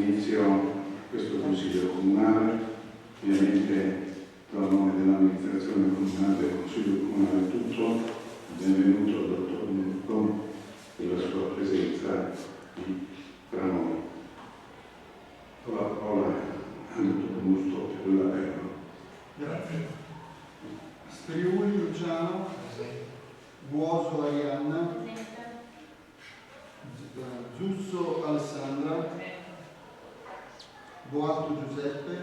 inizio questo Consiglio Comunale. Ovviamente do a nome dell'amministrazione comunale e del Consiglio Comunale tutto, benvenuto al dottor Musto e la sua presenza qui tra noi. Do la parola al dottor Musto per l'aperto. Grazie. Striuli Luciano, Buoso Arianna, Zusso Alessandra, Boato Giuseppe,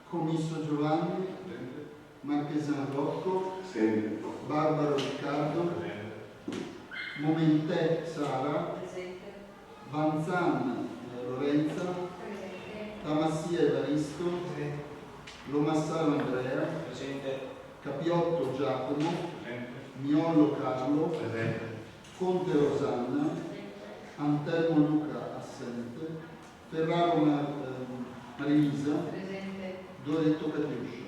Commisso Giovanni, Marchesan Rocco, Barbaro Riccardo, Momentè Sara, Vanzan Lorenza, Tamassia Evaristo, Lomassaro Andrea, Capiotto Giacomo, Miolo Carlo, Conte Rosanna, Antelmo Luca assente, Ferraro Marilisa, Doretto Catiuscio.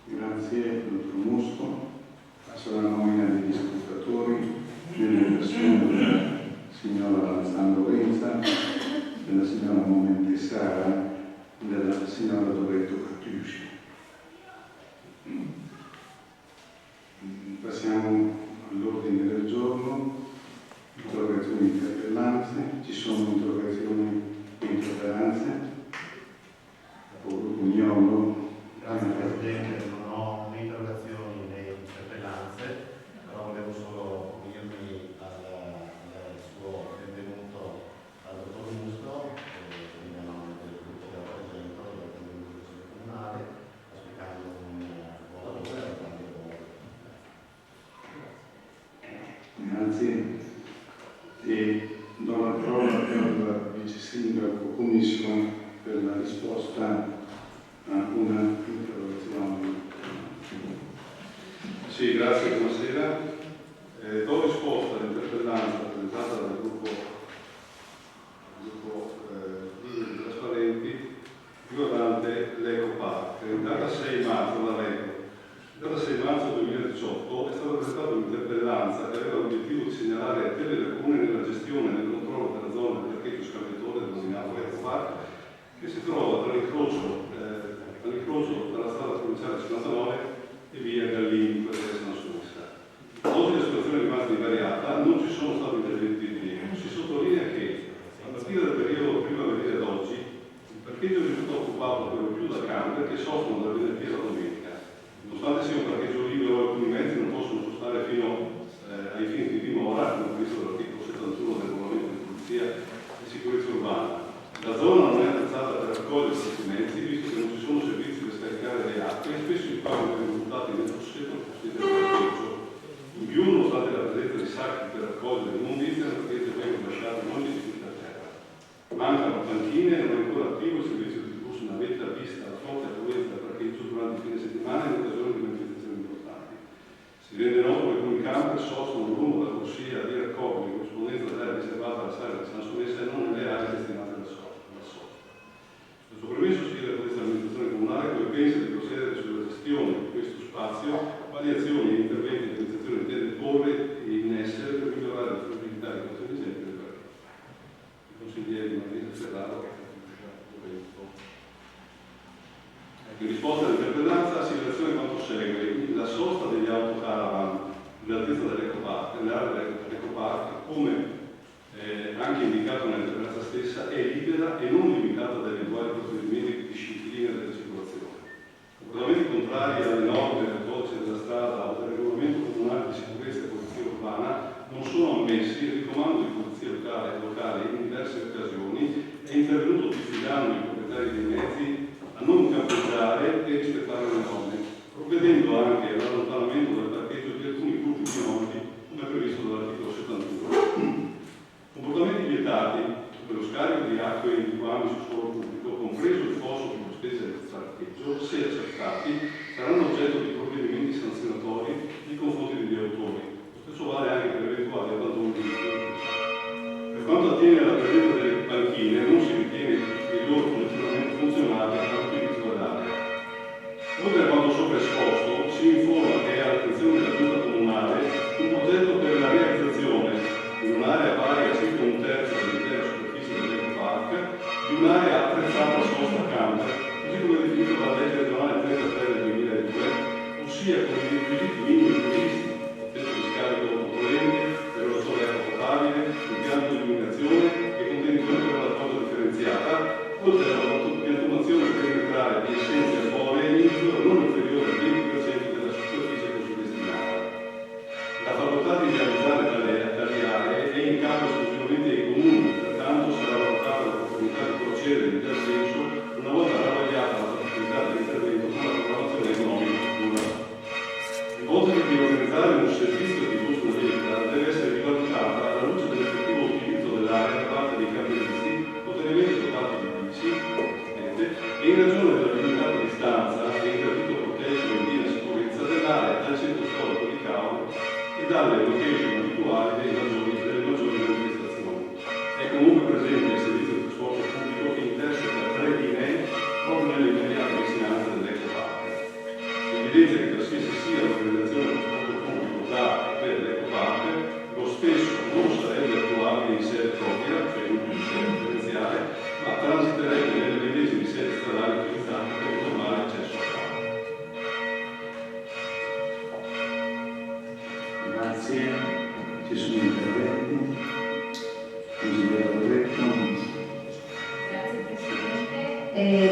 Grazie, dottor Musto. Passo alla nomina degli scrutatori nelle persone della signora Alessandro Lorenza, della signora Momente Sara e della signora Doretto Catiusci. Passiamo all'ordine del giorno, interrogazioni e interpellanze. Ci sono interrogazioni e interpellanze? Capogruppo Miolo. Grazie Presidente, non ho né interrogazioni né interpellanze, però volevo solo unirmi al suo benvenuto al dottor Musto, in nome del gruppo che rappresento, del Consiglio Comunale, auspicando un buon lavoro e un cambio lavoro. Grazie. E do la parola al vice sindaco commissione per la risposta a una interrogazione. Sì, grazie, buonasera. Do risposta all'interpellanza presentata dal gruppo Trasparenti riguardante l'Ecopark. In data 6 marzo, la leggo. In data 6 marzo 2018 è stata presentata un'interpellanza che aveva l'obiettivo di segnalare delle lacune nella gestione e nel controllo della zona del parcheggio scambiatore denominato Ecopark, che si trova tra l'incrocio dalla strada provinciale 59 e via Gallini, per essere San Suissa. Oggi la situazione è rimasta invariata, non ci sono stati interventi di rilievo. Si sottolinea che a partire dal periodo primaverile ad oggi il parcheggio risulta occupato per lo più da camper che soffrono dal venerdì alla domenica. Nonostante sia un parcheggio libero, alcuni mezzi non possono sostare fino ai fini di dimora, come previsto dall'articolo 71 del regolamento di polizia e sicurezza urbana. La zona non è attrezzata per raccogliere questi mezzi, visto che non ci sono servizi per scaricare le acque e spesso i paghi vengono buttati nel possedo del parcheggio. In più, nonostante la presenza di sacchi per raccogliere l'immondizia, nel parcheggio vengono lasciati ogni rifiuti a terra. Mancano panchine e non è ancora attivo il servizio di bus navetta vista la forte affluenza del parcheggio durante il fine settimana in occasione di manifestazioni importanti. Si rende noto che alcuni camper sostano lungo la corsia di raccordo in corrispondenza dell'area riservata alla sala di San Sonessa e non nelle aree destinate alla sosta. Questo premesso si chiede a questa amministrazione comunale come pensa di procedere sulla gestione di questo spazio, quali azioni e interventi di amministrazione intende porre in essere per migliorare la fruibilità e condizioni igieniche del parcheggio. I consiglieri Marisa Ferraro e in risposta all'interpellanza si relaziona quanto segue: la sosta degli autocaravan nell'altezza dell'Ecopark, nell'area dell'Ecopark, come anche indicato nell'interpellanza stessa, è libera e non limitata da eventuali procedimenti di disciplina della circolazione. Comportamenti contrari alle norme del codice della strada o del regolamento sia con i requisiti minimi previsti, tetto di scarico componente, erogatore acqua potabile, impianto di illuminazione e contenitore per la raccolta differenziata, oltre alla piantumazione perimetrale di essenze arboree in misura non inferiore al 20% della superficie così destinata. La facoltà di realizzare tali aree è in capo esclusivamente ai comuni, pertanto sarà valutata l'opportunità di procedere in tal senso una volta travagliata la fattibilità dell'intervento con la programmazione economica futura. Oltre che di organizzare un servizio di bus-mobilità deve essere rivalutata alla luce dell'effettivo utilizzo dell'area da parte dei campionisti, potentemente dotati di bici, e in ragione della limitata distanza e il gratuito proteggio in piena sicurezza dell'area dal centro storico di Cavo e dalle location abituali delle maggiori manifestazioni. È comunque presente il servizio di trasporto pubblico che interseca 3 linee proprio nell'immediata vicinanza dell'ecopark. Evidenzia che qualsiasi sia l'organizzazione del trasporto pubblico da e per l'ecopark, lo stesso non sarebbe attuabile in sede propria, cioè in un sede differenziale, ma transiterebbe nelle medesime sedi stradali utilizzate per il normale accesso al parco. Grazie. Ci sono interventi? Consigliere Loretto. Grazie Presidente.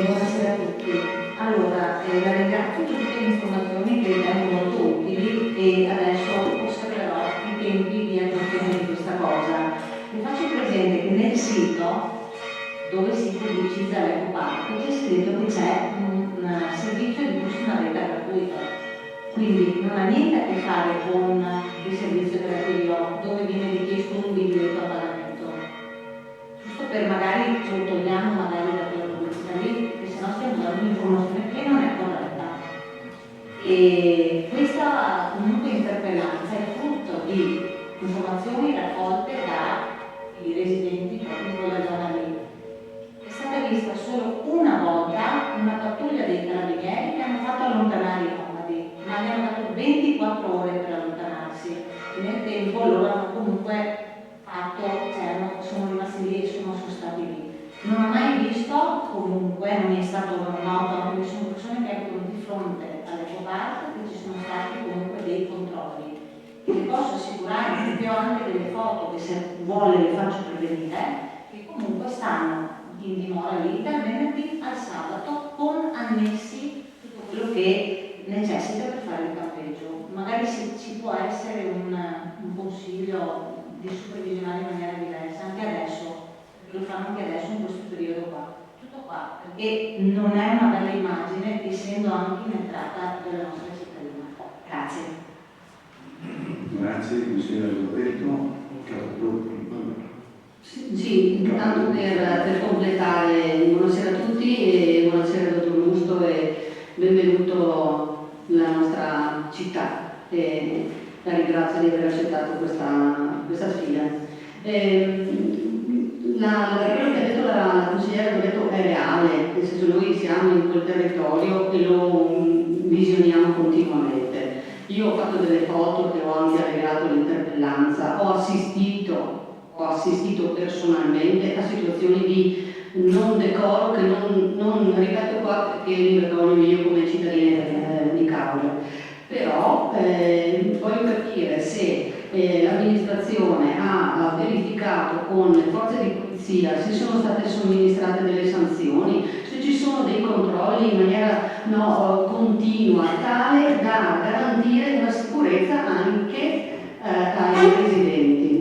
Buonasera a tutti. Allora, la ringrazio per tutte le informazioni che ritengo molto utili e adesso osserverò i tempi di attuazione di questa cosa. Vi faccio presente che nel sito dove si pubblicizza l'ecopark c'è scritto che c'è un servizio di bus navetta gratuito. Quindi non ha niente a che fare con il servizio gratuito dove viene richiesto un biglietto a pagamento. Giusto per magari lo togliamo magari da quella pubblicità lì, perché sennò stiamo dando un'informazione che non è corretta. E questa comunque interpellanza è frutto di informazioni raccolte dai residenti proprio in quella zona lì. È stata vista solo una volta una pattuglia dei carabinieri che hanno fatto allontanare i nomadi, ma gli hanno dato 24 ore per allontanarsi e nel tempo loro hanno comunque fatto, cioè sono rimasti lì e sono stati lì. Non ho mai visto, comunque non mi è stato noto, perché sono persone che abitano di fronte all'ecopark, che ci sono stati comunque dei controlli. E vi posso assicurare, perché ho anche delle foto che se vuole le faccio prevenire, che comunque stanno in dimora lì dal venerdì al sabato con annessi tutto quello che necessita per fare il campeggio. Magari se ci può essere un consiglio di supervisionare in maniera diversa, anche adesso, lo fanno anche adesso in questo periodo qua. Tutto qua, perché non è una bella immagine essendo anche in entrata della nostra cittadina. Grazie. Grazie, consigliere Loretto. Capogruppo. Sì, intanto per completare, buonasera a tutti e buonasera dottor Musto e benvenuto nella nostra città. La ringrazio di aver accettato questa sfida. Quello che ha detto la consigliera Loretto è reale, nel senso noi siamo in quel territorio e lo visioniamo continuamente. Io ho fatto delle foto che ho anche allegato all'interpellanza, ho assistito personalmente a situazioni di non decoro che non ripeto qua perché mi vergogno io come cittadina di Causa. Però voglio capire se l'amministrazione ha verificato con le forze di polizia se sono state somministrate delle sanzioni, se ci sono dei controlli in maniera continua, tale da garantire una sicurezza anche ai residenti.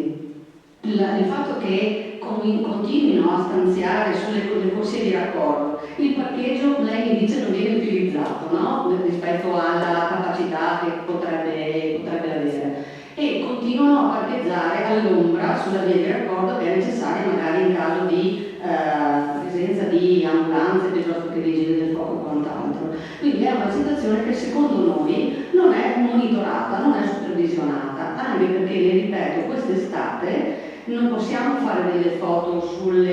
Il fatto che continuino a stanziare sulle corsie di raccordo, il parcheggio lei mi dice non viene utilizzato, no? Rispetto alla capacità che potrebbe avere, e continuano a parcheggiare all'ombra sulla via di raccordo che è necessaria magari in caso di presenza di ambulanze piuttosto che vigili del fuoco e quant'altro. Quindi è una situazione che secondo noi non è monitorata, non è supervisionata, anche perché, le ripeto, quest'estate non possiamo fare delle foto sul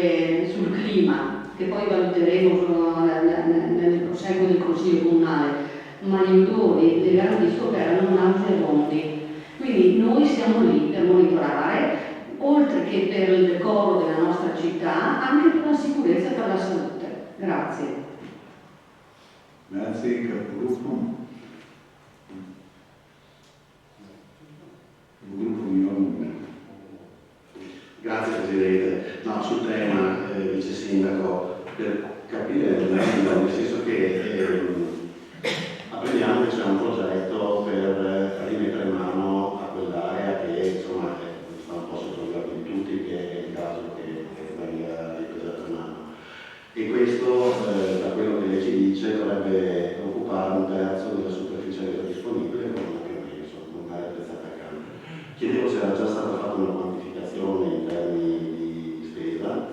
clima, che poi valuteremo nel proseguo del Consiglio Comunale, ma gli odori, le garantisco che erano nauseabondi. Quindi noi siamo lì per monitorare, oltre che per il decoro della nostra città, anche per la sicurezza e per la salute. Grazie. Grazie, capogruppo. nel senso che apprendiamo che c'è un progetto per rimettere mano a quell'area che insomma sta un po' sotto gli occhi di tutti, che è il caso che venga ripresa in mano. E questo, da quello che lei ci dice, dovrebbe occupare un terzo della superficie aerea disponibile, con anche un'area attrezzata a campo. Chiedevo se era già stata fatta una quantificazione in termini di spesa,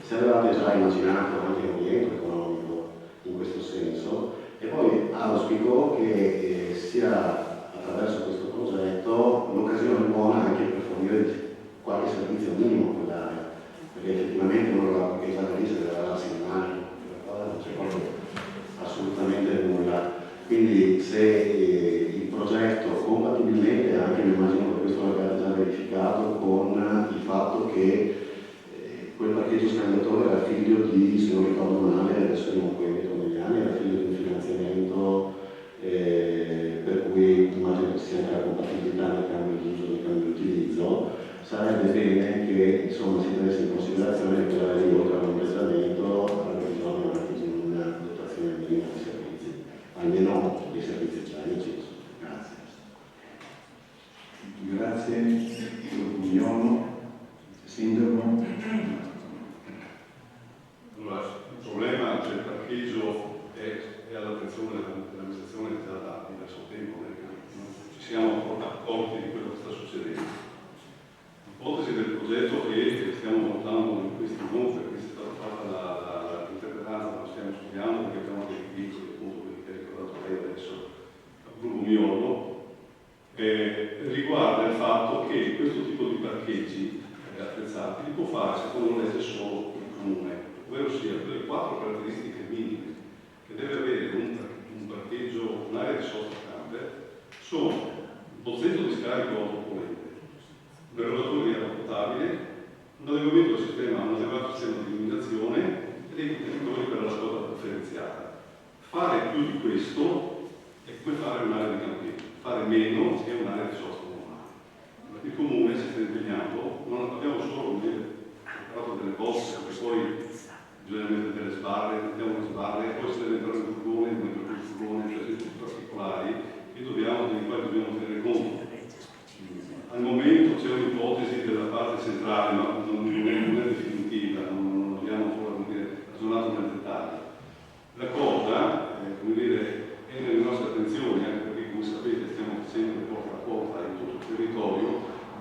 se avevate già immaginato anche un rientro economico in questo senso, e poi auspico che sia attraverso questo progetto l'occasione buona anche per fornire qualche servizio minimo a quell'area, perché effettivamente non lo perché già lì se deve darsi in mano, non c'è proprio assolutamente nulla. Quindi se il progetto compatibilmente, anche mi immagino che questo l'abbiate già verificato, con il fatto che quel parcheggio scambiatore era figlio di, se non ricordo male, adesso non puoi mettere negli anni, era figlio di un finanziamento per cui immagino che sia anche la compatibilità nel cambio d'uso e nel cambio di utilizzo. Sarebbe bene che insomma, si tenesse in considerazione che quella lì, oltre all'ombrellamento, avrebbe bisogno anche di una dotazione minima di servizi, almeno dei servizi igienici. Grazie. Grazie, Mignolo. Sindaco. Allora, il problema del parcheggio è all'attenzione dell'amministrazione già da diverso tempo, perché non ci siamo accorti di quello che sta succedendo. L'ipotesi del progetto che stiamo valutando in questi momenti, perché è stata fatta l'interpretanza, lo stiamo studiando perché abbiamo dei piccoli, appunto, quelli che ha ricordato lei adesso, al gruppo Miolo, riguarda il fatto che questo tipo di parcheggi attrezzati li può fare secondo legge solo il comune, ovvero sia quelle 4 caratteristiche minime che deve avere un parcheggio, un'area di sosta camper, sono un pozzetto di scarico autopolente, un erogatore di acqua potabile, un adeguamento del sistema, un adeguato sistema di illuminazione e dei contenitori per la scorta differenziata. Fare più di questo è come fare un'area di campeggio, fare meno è un'area di sosta normale. Il comune si sta impegnando, non abbiamo solo parlato delle bosse, perché poi bisogna mettere delle sbarre, mettiamo le sbarre, poi se deve entrare un furgone, mettere un furgone, cioè tutti particolari, dei quali dobbiamo tenere conto. Al momento c'è un'ipotesi della parte centrale, ma non è definitiva, non abbiamo ancora ragionato nel dettaglio. La cosa, come dire, è nelle nostre attenzioni, anche perché come sapete stiamo facendo porta a porta in tutto il territorio,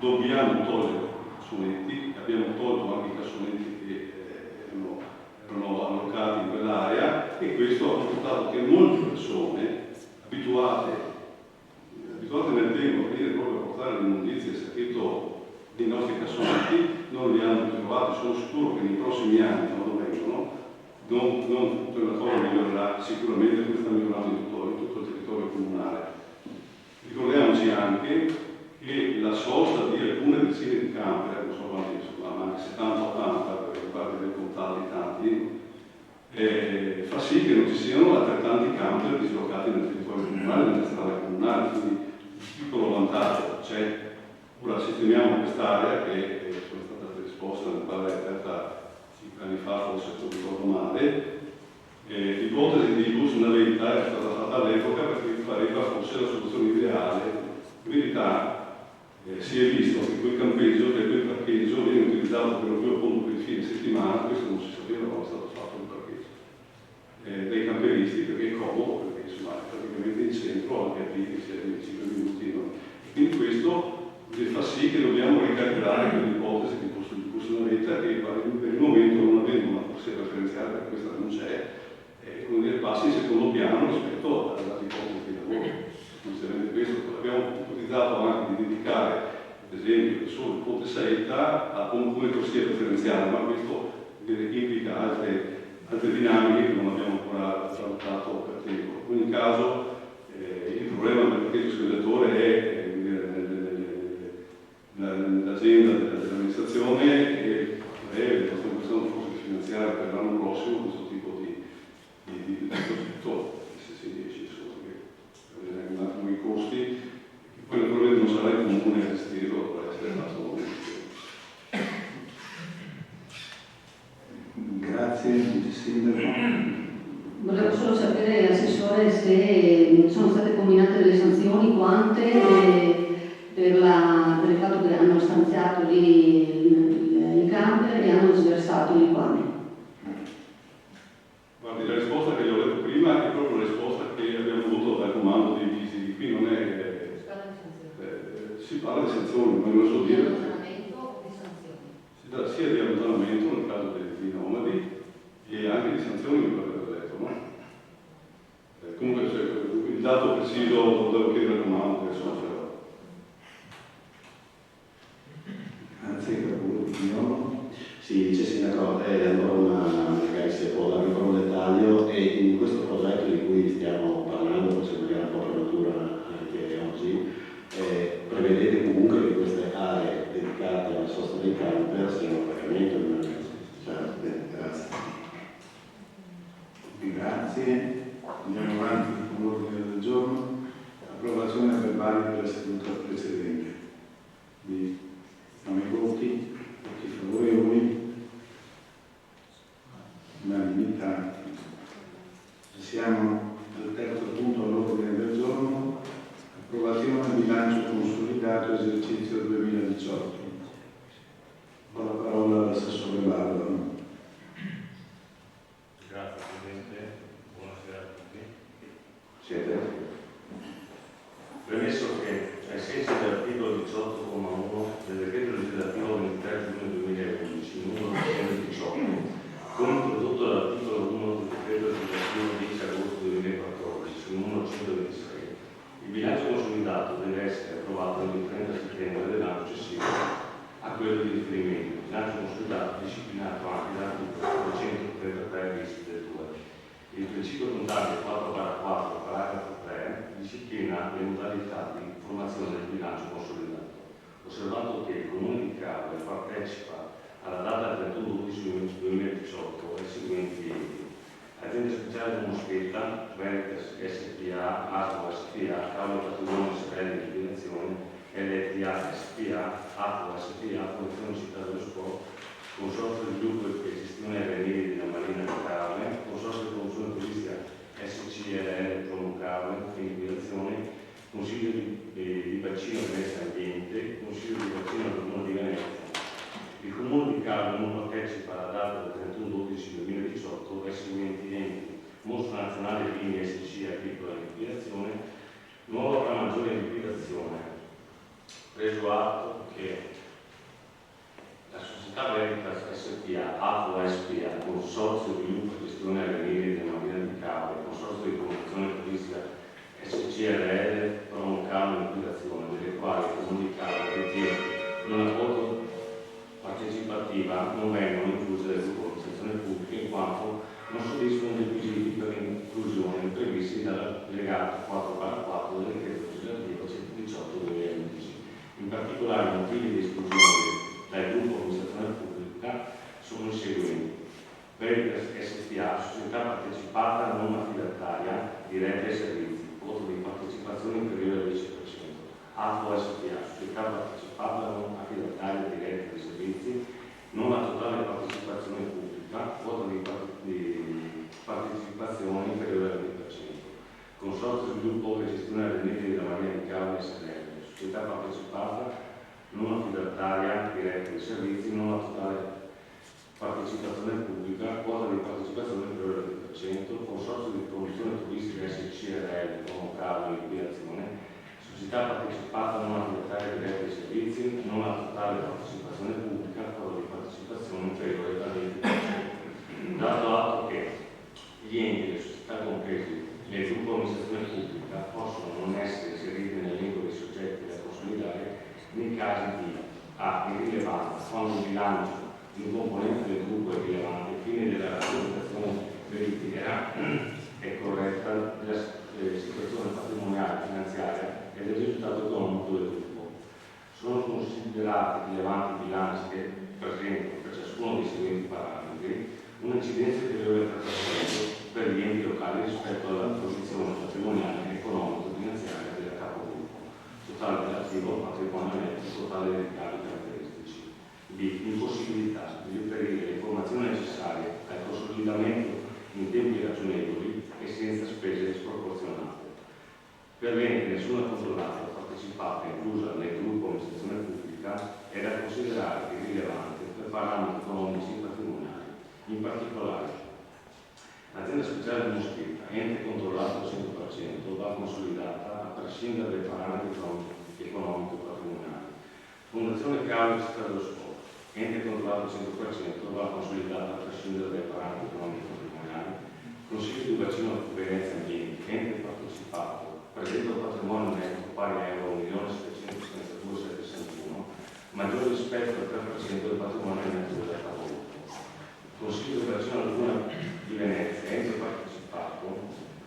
dobbiamo togliere i cassonetti, abbiamo tolto anche i cassonetti che erano allocati in quell'area e questo ha portato che molte persone abituate nel tempo a venire proprio a portare l'immondizia e il sacchetto dei nostri cassonetti non li hanno trovati. Sono sicuro che nei prossimi anni, quando vengono, non la cosa migliorerà, sicuramente come sta migliorando in tutto il territorio comunale. Ricordiamoci anche che la sosta di alcune decine di camper, non so quanti, ma anche 70-80 per parte del contato tanti, fa sì che non ci siano altrettanti camper dislocati nel territorio comunale, nelle strade comunali, quindi un piccolo vantaggio c'è. Ora sistemiamo quest'area che sono stata predisposta, nel quale è aperta 5 anni fa, forse non ricordo male. L'ipotesi di bus navetta è stata fatta all'epoca perché pareva fosse la soluzione ideale. In verità si è visto che quel campeggio, che quel parcheggio viene utilizzato per lo più appunto per il fine settimana, questo non si sapeva quando è stato fatto il parcheggio, dai camperisti, perché è comodo, perché insomma è praticamente in centro, anche a piedi, si è 25 minuti. No? Quindi questo fa sì che dobbiamo ricalibrare quell'ipotesi di bus navetta che per il momento, non avendo una corsia preferenziale, perché questa non c'è, passi in secondo piano rispetto all'ipotesi di lavoro. Semplicemente questo abbiamo ipotizzato anche di dedicare, ad esempio, solo il Ponte Saetta come corsia preferenziale, ma questo implica altre dinamiche che non abbiamo ancora valutato per tempo. In ogni caso il problema del parcheggio scambiatore è nell'agenda dell'amministrazione e stiamo pensando forse di finanziare per l'anno prossimo questo tipo di progetto, se si riesce un attimo i costi, poi naturalmente non sarà il comune a gestirlo, dovrà essere fatto Grazie. Sindaco. Volevo solo sapere, Assessore, se sono state combinate delle sanzioni, quante, per il fatto che hanno stanziato lì i camper e hanno sversato i liquami. Guardi, la risposta che gli ho detto prima è proprio la risposta che abbiamo avuto dal comando dei vigili. Qui non è... si parla di sanzioni, ma non so dire... Di allontanamento o di sanzioni? Si dà sia di allontanamento nel caso dei nomadi e anche di sanzioni per quello che ho detto, no? Comunque il dato preciso lo devo chiedere al comando, che so. Grazie, Capuro. Sì, dice Sindaco, allora magari se può darmi un dettaglio, e in questo progetto di cui stiamo parlando, forse magari un po' prematura anche oggi, prevedete comunque che queste aree dedicate alla sosta dei camper siano a pagamento di una certo, grazie. Grazie. Andiamo avanti con l'ordine del giorno. Approvazione verbale della seduta precedente. Facciamo i voti. Tutti favorevoli. Unanimità. Siamo al terzo punto all'ordine del giorno. Approvazione del bilancio consolidato esercizio 2018. Ho la parola all'assessore Bardo. Grazie Presidente, buonasera a tutti. Siete? Premesso che, ai sensi dell'articolo 18,1 del decreto legislativo 23 giugno 2011, numero 118, come introdotto dall'articolo 1 del decreto legislativo 10 agosto 2014, sul numero 126, il bilancio consolidato deve essere approvato il 30 settembre dell'anno successivo a quello di riferimento, bilancio consolidato disciplinato anche dall'articolo 233 bis del 2. Il principio contabile 4/4, paragrafo 3, disciplina le modalità di formazione del bilancio consolidato, osservato che il Comune di Cavia partecipa alla data del 31/12/2018 ai seguenti enti: Azienda Speciale di Moschetta, Veritas SPA, ASO SPA, Cavia Patrimonio Sereni di Liquidazione, LTA SPA, APO SPA, Fondazione Città dello Sport, Consorzio di Sviluppo e Gestione Aeronautica della Marina di Cavia, Consorzio di Promozione Turistica SCRL Promocavia, in liquidazione, Consiglio di Bacino Venezia Ambiente, Consiglio di Bacino del Comune di Venezia. Il Comune di Cavia non partecipa alla data del 31/12/2018 ai seguenti enti: Mostra Nazionale Vini SC Agricola in liquidazione, Nuova Pramaggiore in liquidazione. Preso atto che la società Veritas SPA, APO SPA, Consorzio di Sviluppo e Gestione Aeronautica della Marina di Cavia, Consorzio di Promozione Turistica SCRL Promocavia in liquidazione, delle quali il Comune di Cavia detiene una quota partecipativa, non vengono incluse nel gruppo di amministrazione pubblica in quanto non soddisfano i requisiti per l'inclusione previsti dall'allegato 4/4 del decreto legislativo 118/2011. In particolare, i motivi di esclusione dal gruppo amministrazione pubblica sono i seguenti: Veritas SPA, società partecipata non affidataria diretta ai servizi, quota di partecipazione inferiore al 10%. AFO SPA, società partecipata non affidataria diretta ai servizi, non a totale partecipazione pubblica, quota di partecipazione inferiore al 20%. Consorzio di Sviluppo e Gestione Aeronautica della Marina di Cavia SRL, società partecipata non affidataria diretta ai servizi, non a totale partecipazione pubblica, quota di partecipazione inferiore al 20%, Consorzio di Promozione Turistica SCRL, Promocavia in liquidazione, società partecipata non affidataria diretta ai servizi, non a totale partecipazione pubblica, quota di partecipazione inferiore al 20%. Dato atto che gli enti e le società compresi nel gruppo amministrazione pubblica possono non essere inseriti nell'elenco dei soggetti da consolidare nei casi di A. Irrilevanza, quando il bilancio di un componente del gruppo è rilevante ai fini della rappresentazione verifica è corretta della situazione patrimoniale finanziaria e del risultato economico del gruppo. Sono considerati rilevanti bilanci che presentano per ciascuno dei seguenti parametri un'incidenza inferiore al 3% per gli enti locali rispetto alla posizione patrimoniale e economico-finanziaria del capogruppo, totale relativo al patrimonio netto, totale dei ricavi caratteristici. B. Impossibilità di riferire le informazioni necessarie al consolidamento in tempi ragionevoli e senza spese sproporzionate. Per l'ente nessuna controllata, partecipata e inclusa nel gruppo amministrazione pubblica è da considerare irrilevante per parametri economici e patrimoniali. In particolare, l'azienda speciale di Moschetta, ente controllato al 100%, va consolidata a prescindere dai parametri economico-patrimoniali. Fondazione Cavolo Città dello Sport, ente controllato al 100%, va consolidata a prescindere dai parametri economico-patrimoniali. Consiglio di Bacino Venezia Ambiente, ente partecipato, presenta un patrimonio netto pari a €1.762.761, maggiore rispetto al 3% del patrimonio netto della Cavour. Consiglio di Operazione Laguna di Venezia, ente partecipato,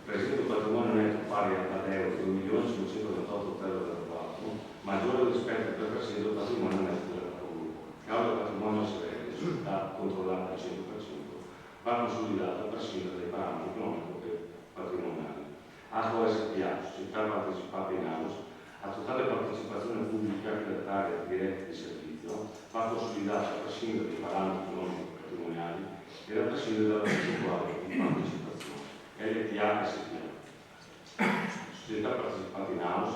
presenta un patrimonio netto pari ad €2.528.004, maggiore rispetto al 3% del patrimonio netto della Cavour. Causa patrimonio Severino, società controllata al 100%, va consolidata a prescindere dai parametri economici e patrimoniali. ASO SPA, società partecipata in AUS, a totale partecipazione pubblica affidataria diretta di servizio, va consolidata a prescindere dai parametri economici e patrimoniali e a prescindere dalla percentuale di partecipazione. LTA SPA, società partecipata in AUS,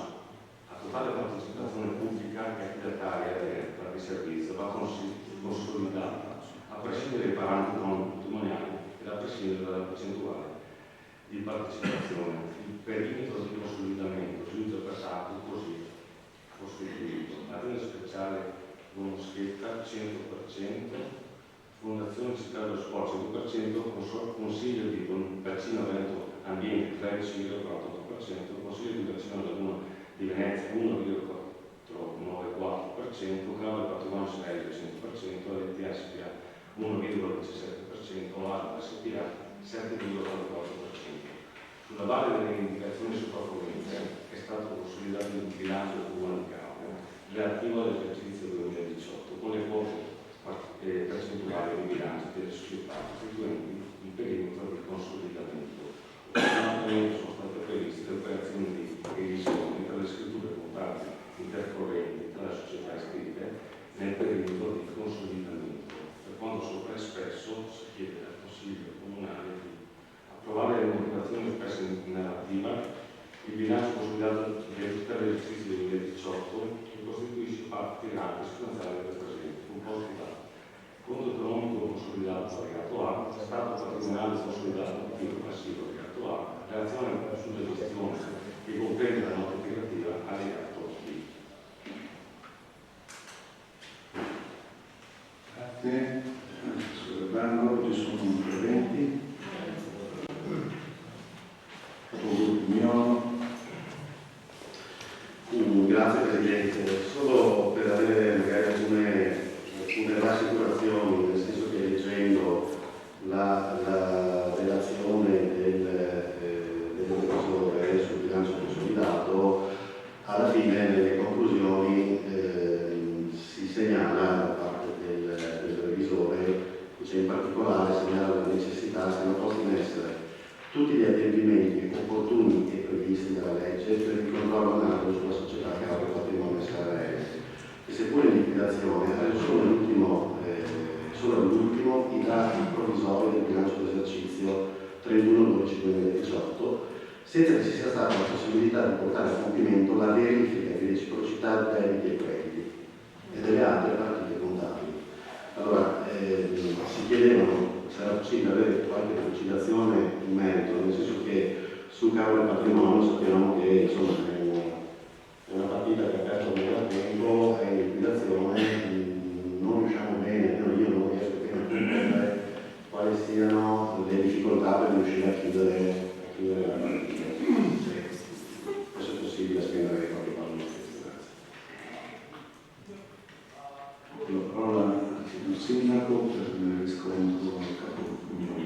a totale partecipazione pubblica e affidataria diretta di servizio, va consolidata a prescindere dai parametri economici e patrimoniali e a prescindere dalla percentuale di partecipazione. Il perimetro di consolidamento giunto passato così costituito: azienda speciale Moschetta 100%, Fondazione Città dello Sport 100%, Consiglio di Bacino Veneto Ambiente 13,48%, Consiglio di Bacino Laguna di Venezia 1,494%, Cavo del Patrimonio Severino 100%, LTA SPA 1,17%, ASO SPA 7,44%. Sulla base delle indicazioni sopraccommente è stato consolidato il bilancio del Comune di Cavo relativo all'esercizio 2018 con le quote percentuali di bilancio delle società costituenti il perimetro di consolidamento. Finalmente sono state previste le operazioni di revisione per le scritture contabili intercorrenti tra le società iscritte nel perimetro di consolidamento. Per quanto sopra espresso si chiede al Consiglio Comunale di approvare le motivazioni espresse in narrativa, il bilancio consolidato per l'esercizio 2018 che costituisce parte integrante sostanziale del presente, composto da conto economico consolidato allegato A, stato patrimoniale consolidato attivo passivo allegato A, relazione sulla gestione che comprende la nota integrativa allegato B. Grazie. Professor Urbano, ci sono interventi? Grazie Presidente, solo per avere magari alcune rassicurazioni, nel senso che leggendo la relazione del revisore sul bilancio consolidato, alla fine nelle conclusioni si segnala da parte del revisore, in particolare segnala la necessità che siano posti in essere tutti gli adempimenti opportuni e previsti dalla legge per il controllo analogo sulla società Cavo del Patrimonio SRL, che seppur in liquidazione ha reso solo all'ultimo i dati provvisori del bilancio d'esercizio 31/12/2018, senza che ci sia stata la possibilità di portare a compimento la verifica di reciprocità debiti e crediti e delle altre partite contabili. Allora, si chiedevano se era possibile avere qualche precisazione in merito, nel senso che sul Cavo del Patrimonio sappiamo che insomma, è una partita che ha perso molto tempo, è in liquidazione, non riusciamo bene, almeno io non riesco bene a comprendere quali siano le difficoltà per riuscire a chiudere la partita. Se fosse possibile spendere qualche parola. La parola al Sindaco per il riscontro al Capo Comunale.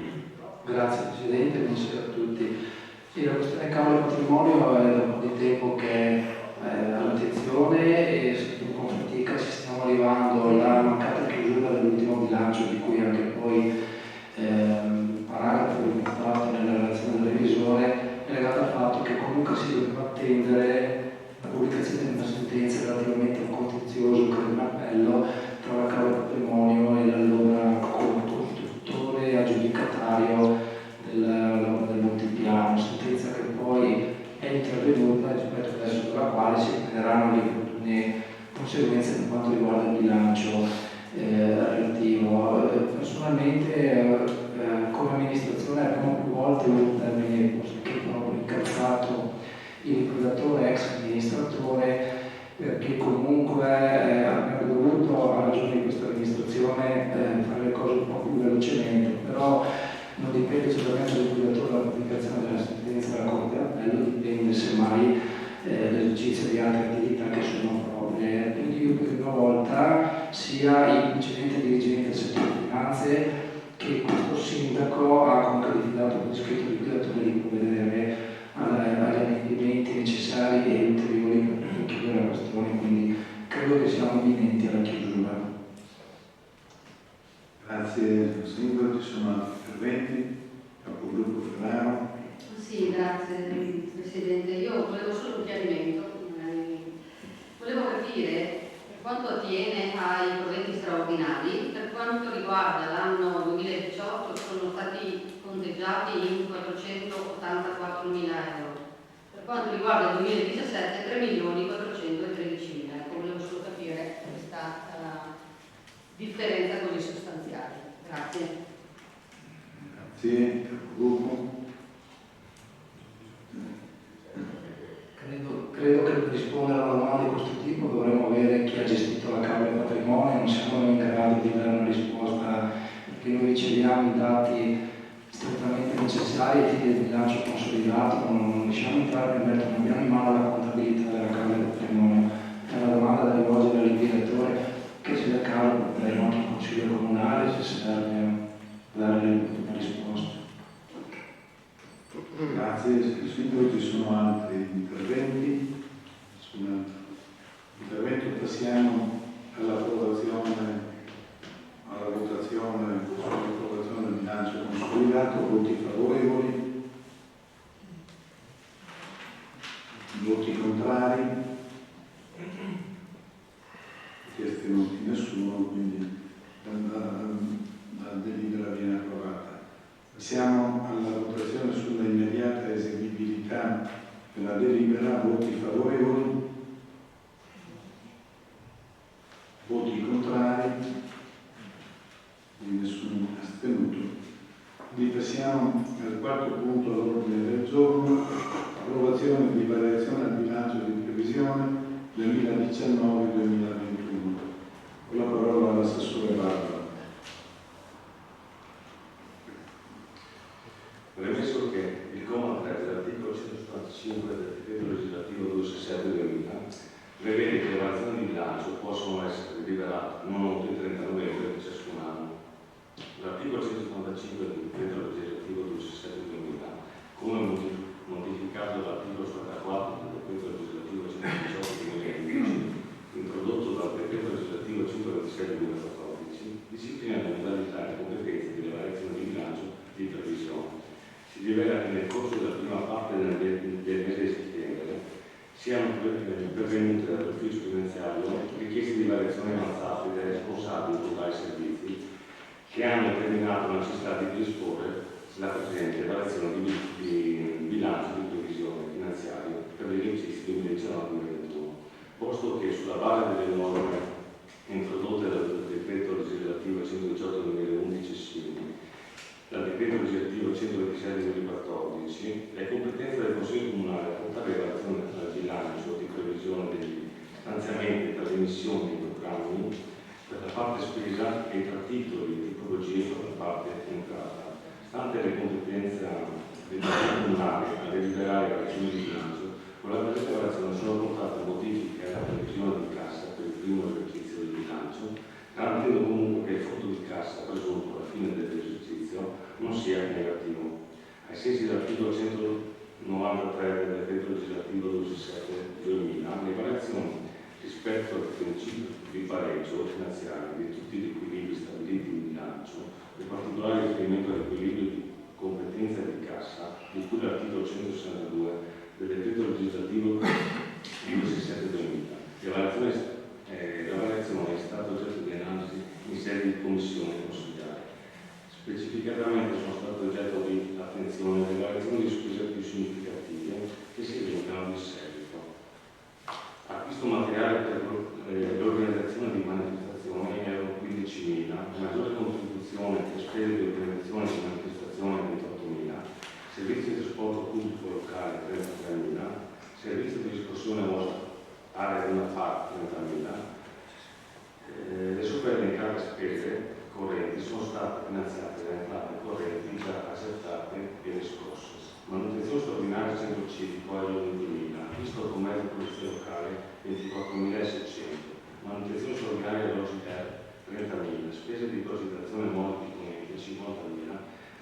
Grazie Presidente, buonasera a tutti. Sì, la questione Cavo del Patrimonio è da un po' di tempo che è all'attenzione e con fatica ci stiamo arrivando alla mancata chiusura dell'ultimo bilancio, di cui anche poi paragrafo dimostrato nella relazione del revisore è legato al fatto che comunque si doveva attendere la pubblicazione di una sentenza relativamente a un contenzioso che è un appello tra la Cavo del Patrimonio e l'allora costruttore aggiudicatario del quali si prenderanno le opportune conseguenze per quanto riguarda il bilancio relativo. Personalmente come amministrazione abbiamo più volte un termine che proprio incalzato il liquidatore ex amministratore, perché comunque abbiamo dovuto, a ragione di questa amministrazione, fare le cose un po' più velocemente, però non dipende solamente dal liquidatore la pubblicazione della sentenza della Corte d'Appello, dipende semmai dall'esercizio di altre attività che sono proprie. Quindi io per prima volta sia il precedente dirigente del settore finanze che questo sindaco ha concretizzato per iscritto liquidatore di provvedere agli adempimenti necessari e ulteriori per chiudere la questione, quindi credo che siamo imminenti alla chiusura. Grazie Sindaco, ci sono altri interventi? Capogruppo Ferraro. Sì, grazie Presidente. Io volevo solo un chiarimento. Volevo capire, per quanto attiene ai proventi straordinari, per quanto riguarda l'anno 2018 sono stati conteggiati in 484.000 euro. Per quanto riguarda il 2017 3.413.000. Volevo solo capire questa differenza così sostanziale. Grazie. Grazie, Capogruppo. Credo che per rispondere a una domanda di questo tipo dovremmo avere chi ha gestito la Camera Patrimonio, non siamo noi in grado di dare una risposta perché noi riceviamo i dati strettamente necessari ai fini del bilancio consolidato, non riusciamo a entrare nel merito, non abbiamo in mano la contabilità della Camera Patrimonio. È una domanda da rivolgere al liquidatore che se del caso porteremo anche in Consiglio Comunale se serve dare una risposta. Grazie, Sindaco, ci sono altri interventi? Nessun altro intervento, passiamo alla votazione sull'approvazione del bilancio consolidato. Voti favorevoli, voti contrari, si è astenuti nessuno, quindi la delibera viene approvata. Passiamo alla votazione sulla immediata eseguibilità della delibera. Voti favorevoli, voti contrari, quindi nessuno astenuto. Quindi passiamo al quarto punto all'ordine del giorno, approvazione di variazione al bilancio di previsione 2019-2021. Con la parola all'assessore Barbara. Premesso che il comma 3 dell'articolo 175 del decreto legislativo 267/2000 prevede che le variazioni di bilancio possono essere deliberate non oltre il 30 novembre di ciascun anno. L'articolo 175 del decreto legislativo 267/2000, come modificato dall'articolo 44 del decreto legislativo 118/2011, introdotto dal decreto legislativo 126/2014, disciplina le modalità e le competenze delle variazioni di bilancio di previsione. Si rivela che nel corso della prima parte del mese di settembre siano pervenute dall'ufficio finanziario richieste di variazione avanzate dai responsabili di totali servizi che hanno determinato la necessità di disporre la presente variazione di bilancio di previsione finanziaria per gli esercizi 2019-2021, posto che sulla base delle norme introdotte dal decreto legislativo 118/2011 dal decreto legislativo 126/2014, le competenze del Consiglio Comunale a portare relazione al bilancio di previsione degli stanziamenti per le emissioni dei programmi per la parte spesa e tra titoli e tipologie per la parte entrata. Stante le competenze del Consiglio Comunale a deliberare variazioni di bilancio, con la presente variazione sono portate modifiche alla previsione di cassa per il primo esercizio del bilancio, garantendo comunque che il fondo di cassa presunto alla fine dell'esercizio non sia negativo. Ai sensi dell'articolo 193 del decreto legislativo 267/2000, le variazioni rispetto al principio di pareggio finanziario di tutti gli equilibri stabiliti in bilancio, in particolare riferimento all'equilibrio di competenza di cassa, di cui l'articolo 162 del decreto legislativo 267/2000. La variazione è stata oggetto di analisi in sede di commissione consigliare. Specificatamente sono state oggetto di attenzione le variazioni di spesa più significative che si elencano di seguito. L'acquisto materiale per l'organizzazione di manifestazioni erano 15.000, maggiore contribuzione e spese di organizzazione di manifestazioni 28.000, servizi di trasporto pubblico locale 33.000, servizi di riscossione area di una parte 30.000. Le sopra elencate spese correnti sono state finanziate da entrate correnti già accertate e riscosse. Manutenzione straordinaria centro civico a 20.000, acquisto con mezzo di polizia locale 24.600, manutenzione straordinaria dell'OGR 30.000, spese di progettazione nuova di componenti 50.000,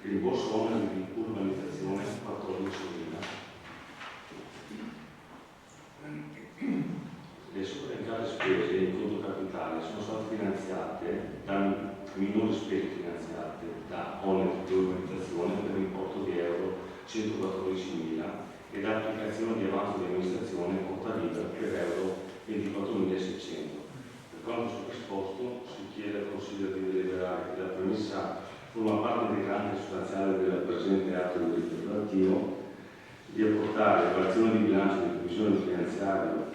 rimborso oneri di urbanizzazione 14.000. Le sopraelencate spese in conto capitale sono state finanziate da minori spese finanziate da oneri di urbanizzazione per l'importo di euro 114.000 e da applicazione di avanzo di amministrazione porta libera per euro 24.600. Per quanto sopra si chiede al Consiglio di deliberare che la premessa forma parte integrante e sostanziale del presente atto di diritto operativo, di apportare la variazione di bilancio di previsione finanziaria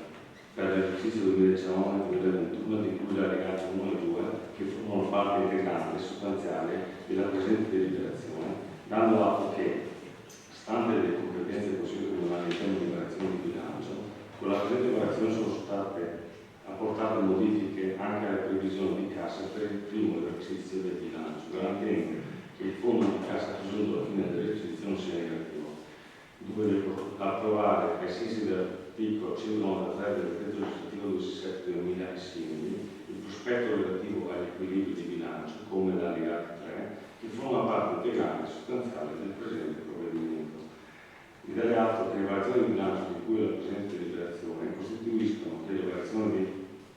per l'esercizio 2019-2021 di cui l'allegato 1 e 2 che formano parte integrante e sostanziale della presente deliberazione, dando atto che, stante le competenze del Consiglio Comunale in termini di variazione di bilancio, con la presente variazione sono state apportate modifiche anche alle previsioni di cassa per il primo esercizio del bilancio, garantendo che il fondo di cassa presunto alla fine dell'esercizio non sia negativo. 2. Approvare ai sensi dell'articolo 193 del decreto legislativo 267/2000 e simili il prospetto relativo agli equilibri di bilancio come l'allegato 3 che forma parte integrante e sostanziale del presente provvedimento. Vi dare atto che le variazioni di bilancio di cui la presente deliberazione costituiscono delle variazioni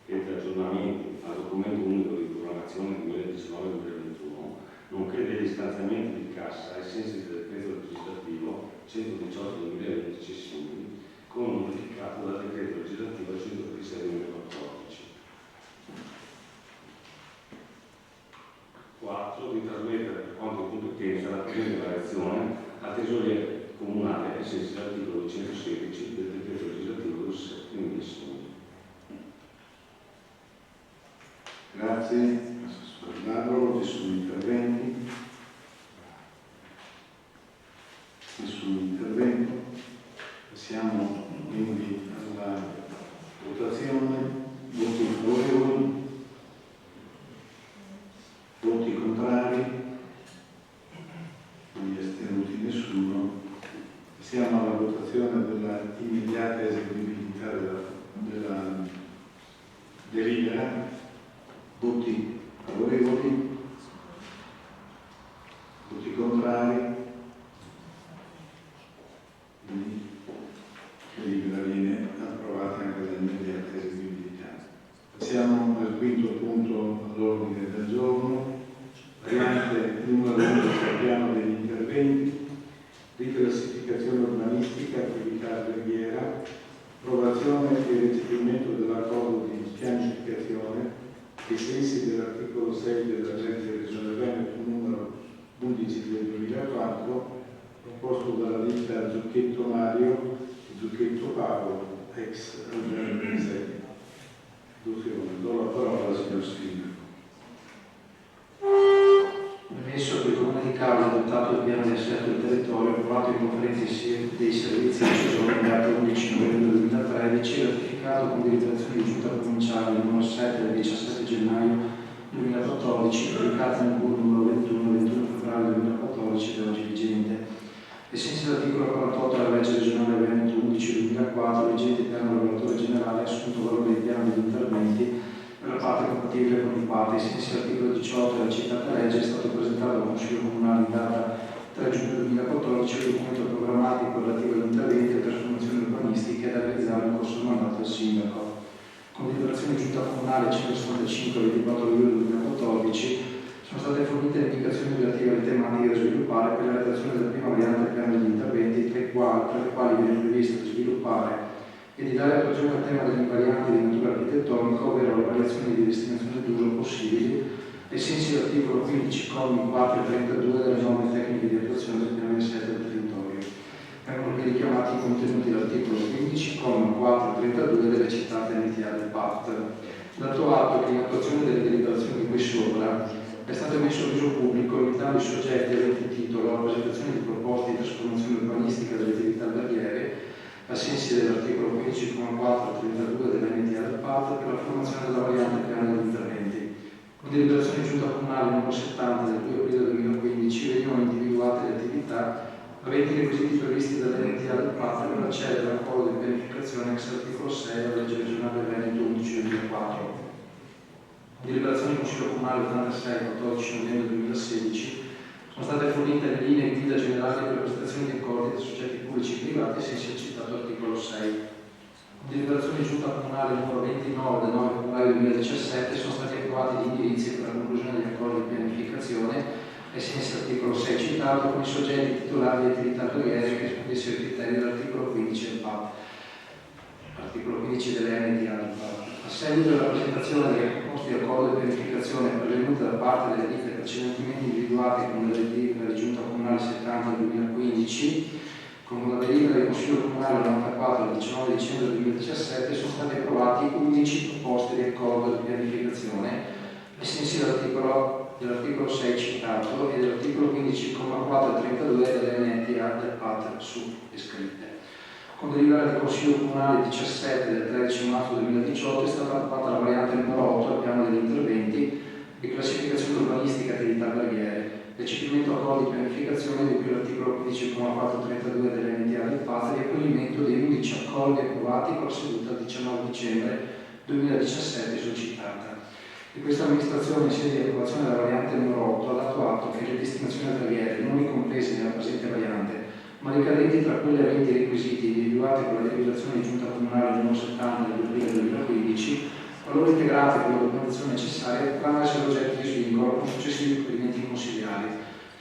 ed aggiornamenti al documento unico di programmazione 2019-2021, nonché degli stanziamenti di cassa ai sensi del decreto legislativo 118/2020 simili, come modificato dal decreto legislativo 126/2014. 4. Di trasmettere per quanto di competenza la presente variazione al tesoriere comunale ai sensi dell'articolo 216 del decreto legislativo 267/2005. Grazie, Assessore Ladro. Nessun interventi? Nessun intervento. Passiamo quindi alla votazione. Voti favorevoli? Voti contrari? Non gli astenuti nessuno. Passiamo alla votazione della immediata eseguibilità della delibera. Voti favorevoli? Voti contrari? Quindi la delibera viene approvata anche dall'immediata eseguibilità. Passiamo al quinto punto all'ordine del giorno. Variante numero 1 sul piano degli interventi, riclassificazione urbanistica, attività alberghiera, approvazione e recepimento dell'accordo di pianificazione ai sensi dell'articolo 6 della legge Regione Veneto numero 11 del 2004, proposto dalla ditta Zucchetto Mario e Zucchetto Paolo, ex Alberghi 6. Do la parola al signor Sindaco. Premesso che il Comune di Cavour ha adottato il piano di assetto del territorio approvato in conferenza dei servizi di Sesole in data 11 novembre 2013 e ratificato con deliberazione di giunta provinciale numero 7 del 17 gennaio 2014, pubblicata nel BUR numero 21 febbraio 2014 ed oggi vigente. Ai sensi dell'articolo 48 della legge regionale Veneto 11/2004, vigente piano regolatore generale, ha assunto valore di piano degli interventi per la parte compatibile con i PAT. Ai sensi dell'articolo 18 della citata legge è stato presentato al Consiglio Comunale in data 3 giugno 2014 il documento programmatico relativo agli interventi e trasformazioni urbanistiche da realizzare nel corso del mandato del Sindaco. Con deliberazione di giunta comunale 165 del 24 luglio 2014 sono state fornite le indicazioni relative alle tematiche da sviluppare per la realizzazione della prima variante del piano degli interventi, tra le quali viene previsto di sviluppare e di dare attuazione al tema delle invarianti di natura architettonica, ovvero le variazioni di destinazione d'uso possibili, ai sensi dell'articolo 15, commi 4 e 32 delle norme tecniche di attuazione del piano di assetto del territorio. vengono richiamati i contenuti dell'articolo 15,432 delle citate NTA del PAT. Dato atto che in attuazione delle deliberazioni di qui sopra è stato emesso avviso pubblico invitando i soggetti aventi titolo alla presentazione di proposte di trasformazione urbanistica delle attività alberghiere ai sensi dell'articolo 15,432 della NTA del PAT per la formazione della variante piano degli interventi. Con deliberazione di giunta comunale numero 70 del 2 aprile 2015 venivano individuate le attività aventi i requisiti previsti dall'NTA del PAT per accedere al coro di pianificazione ex articolo 6 della legge regionale Veneto 11/2004. Deliberazione del Consiglio Comunale 86 14 novembre 2016 sono state fornite le linee guida generali per la prestazione di accordi da soggetti pubblici e privati ai sensi del citato articolo 6. Deliberazione di Giunta Comunale numero 29 del 9 febbraio 2017 sono stati approvati gli indirizzi per la conclusione degli accordi di pianificazione ai sensi dell'articolo 6 citato con i soggetti titolari di attività alberghiere che rispondessero ai criteri dell'articolo 15 del PAT, articolo 15 delle NTA del PAT. A seguito della presentazione delle proposte di accordo di pianificazione pervenute da parte delle ditte precedentemente individuate con la delibera di Giunta Comunale 70 del 2015, con la delibera del Consiglio Comunale 94 del 19 dicembre 2017 sono state approvati 11 proposte di accordo di pianificazione ai sensi dell'articolo 6 citato e dell'articolo 15,432 delle NTA del PAT su descritte. Con delibera del Consiglio Comunale 17 del 13 marzo 2018 è stata approvata la variante numero 8 al piano degli interventi di classificazione urbanistica e attività alberghiere, recepimento accordi di pianificazione di cui l'articolo 15,432 delle NTA del PAT e accoglimento dei 11 accordi approvati con la seduta del 19 dicembre 2017 suscitata. Di questa amministrazione in sede di approvazione della variante numero 8 ha dato atto che le destinazioni alberghiere non ricomprese nella presente variante ma ricadenti tra quelle aventi i requisiti individuati con la deliberazione di Giunta Comunale numero 70 del 2015, qualora integrate con la documentazione necessaria, potranno essere oggetto di svincolo con successivi provvedimenti consigliari.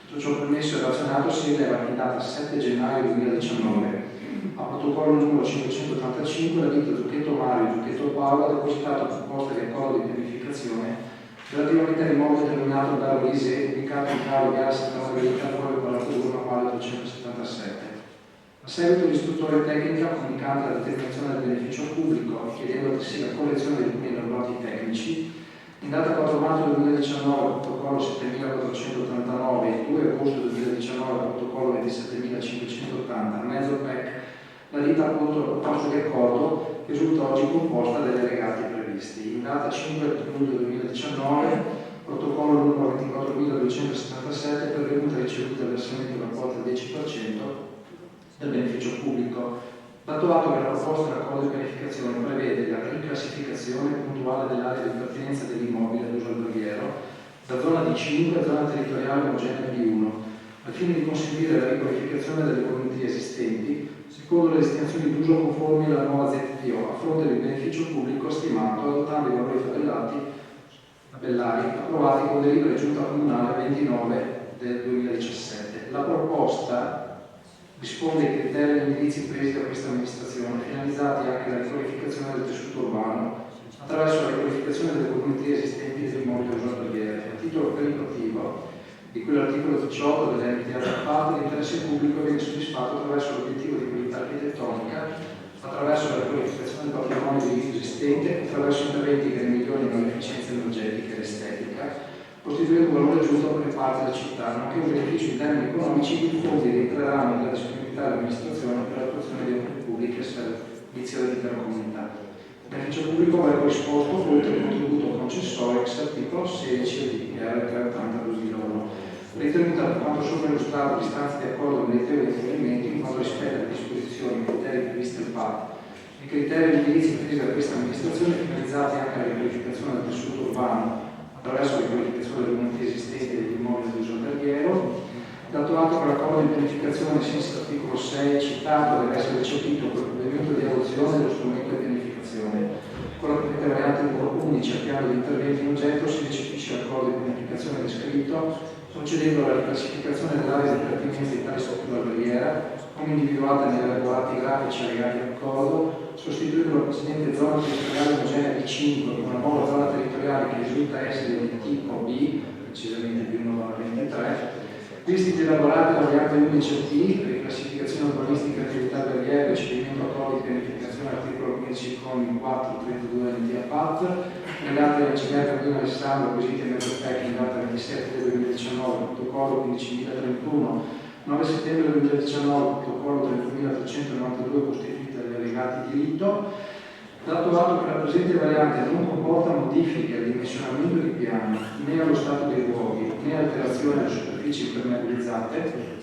Tutto ciò premesso e razionato si rileva che in data 7 gennaio 2019, a protocollo numero 585, la ditta Zucchetto Mario e Zucchetto Paolo ha depositato proposta di accordo di pianificazione relativamente all'immobile denominato Albergo Lise, ubicato in Carlo Viale Santa Margherita, 942, quale 377. A seguito dell'istruttore tecnica comunicante la determinazione del beneficio pubblico, chiedendo altresì la correzione degli impegni elaborati tecnici, in data 4 maggio 2019, protocollo 7489 e 2 agosto 2019, protocollo 27580, mezzo PEC, la ditta ha prodotto la proposta di accordo che risulta oggi composta dagli allegati previsti. In data 5 luglio 2019, protocollo numero 24277, pervenuta e ricevuta il versamento della quota del 10% del beneficio pubblico. Dato atto che la proposta dell'accordo di pianificazione prevede la riclassificazione puntuale dell'area di pertinenza dell'immobile ad uso alberghiero da zona D5 a zona territoriale omogenea D1, al fine di consentire la riqualificazione delle volumetrie esistenti secondo le destinazioni d'uso conformi alla nuova ZTO, a fronte del beneficio pubblico stimato adottando i valori tabellari approvati con delibera di Giunta Comunale 29 del 2017. La proposta risponde ai criteri e agli indirizzi presi da questa amministrazione, finalizzati anche alla riqualificazione del tessuto urbano attraverso la riqualificazione delle volumetrie esistenti degli immobili ad uso alberghiere. A titolo perequativo, di cui l'articolo 18 delle NTA del PAT, l'interesse pubblico viene soddisfatto attraverso l'obiettivo di qualità architettonica, attraverso la riqualificazione del patrimonio edilizio esistente, attraverso interventi che ne migliorino l'efficienza energetica e l'estetica, costituendo un valore aggiunto per le parti della città, nonché un beneficio in termini economici che i fondi rientreranno nella disponibilità dell'amministrazione per l'attuazione di opere pubbliche e servizi dell'intera comunità. Il beneficio pubblico va corrisposto oltre il contributo concessorio ex articolo 16 del DPR 380-2001. Ritenuta per quanto sopra illustrato l'istanza di accordo meritevole di riferimento in quanto rispetta le disposizioni e i criteri previsti dal PAT, i criteri e gli indirizzi presi da questa amministrazione finalizzati anche alla riqualificazione del tessuto urbano attraverso la riqualificazione delle volumetrie esistenti degli immobili di uso alberghiero, dato atto che l'accordo di pianificazione ai sensi dell'articolo 6 citato deve essere recepito per il provvedimento di adozione dello strumento di pianificazione. Con la presente variante numero 11 al piano di interventi in oggetto si recepisce l'accordo di pianificazione descritto, procedendo alla riclassificazione dell'area di pertinenza di tale struttura alberghiera, come individuata negli elaborati grafici allegati all'accordo, sostituendo la precedente zona territoriale omogenea di 5 con una nuova zona territoriale che risulta essere di tipo B, precisamente B1/23, visti di elaborati la variante 11T, riclassificazione integrazione urbanistica e attività alberghiere, recepimento accordi di pianificazione articolo 15 con 432 NT PAT, legati alla città di Alessandro, acquisiti in retrospetto in data 27 del 2019, protocollo 15.031, 9 settembre 2019, protocollo 31.392 costituiti dagli allegati di diritto. Dato atto che la presente variante non comporta modifiche al dimensionamento di piano, né allo stato dei luoghi, né alterazione alle superfici impermeabilizzate,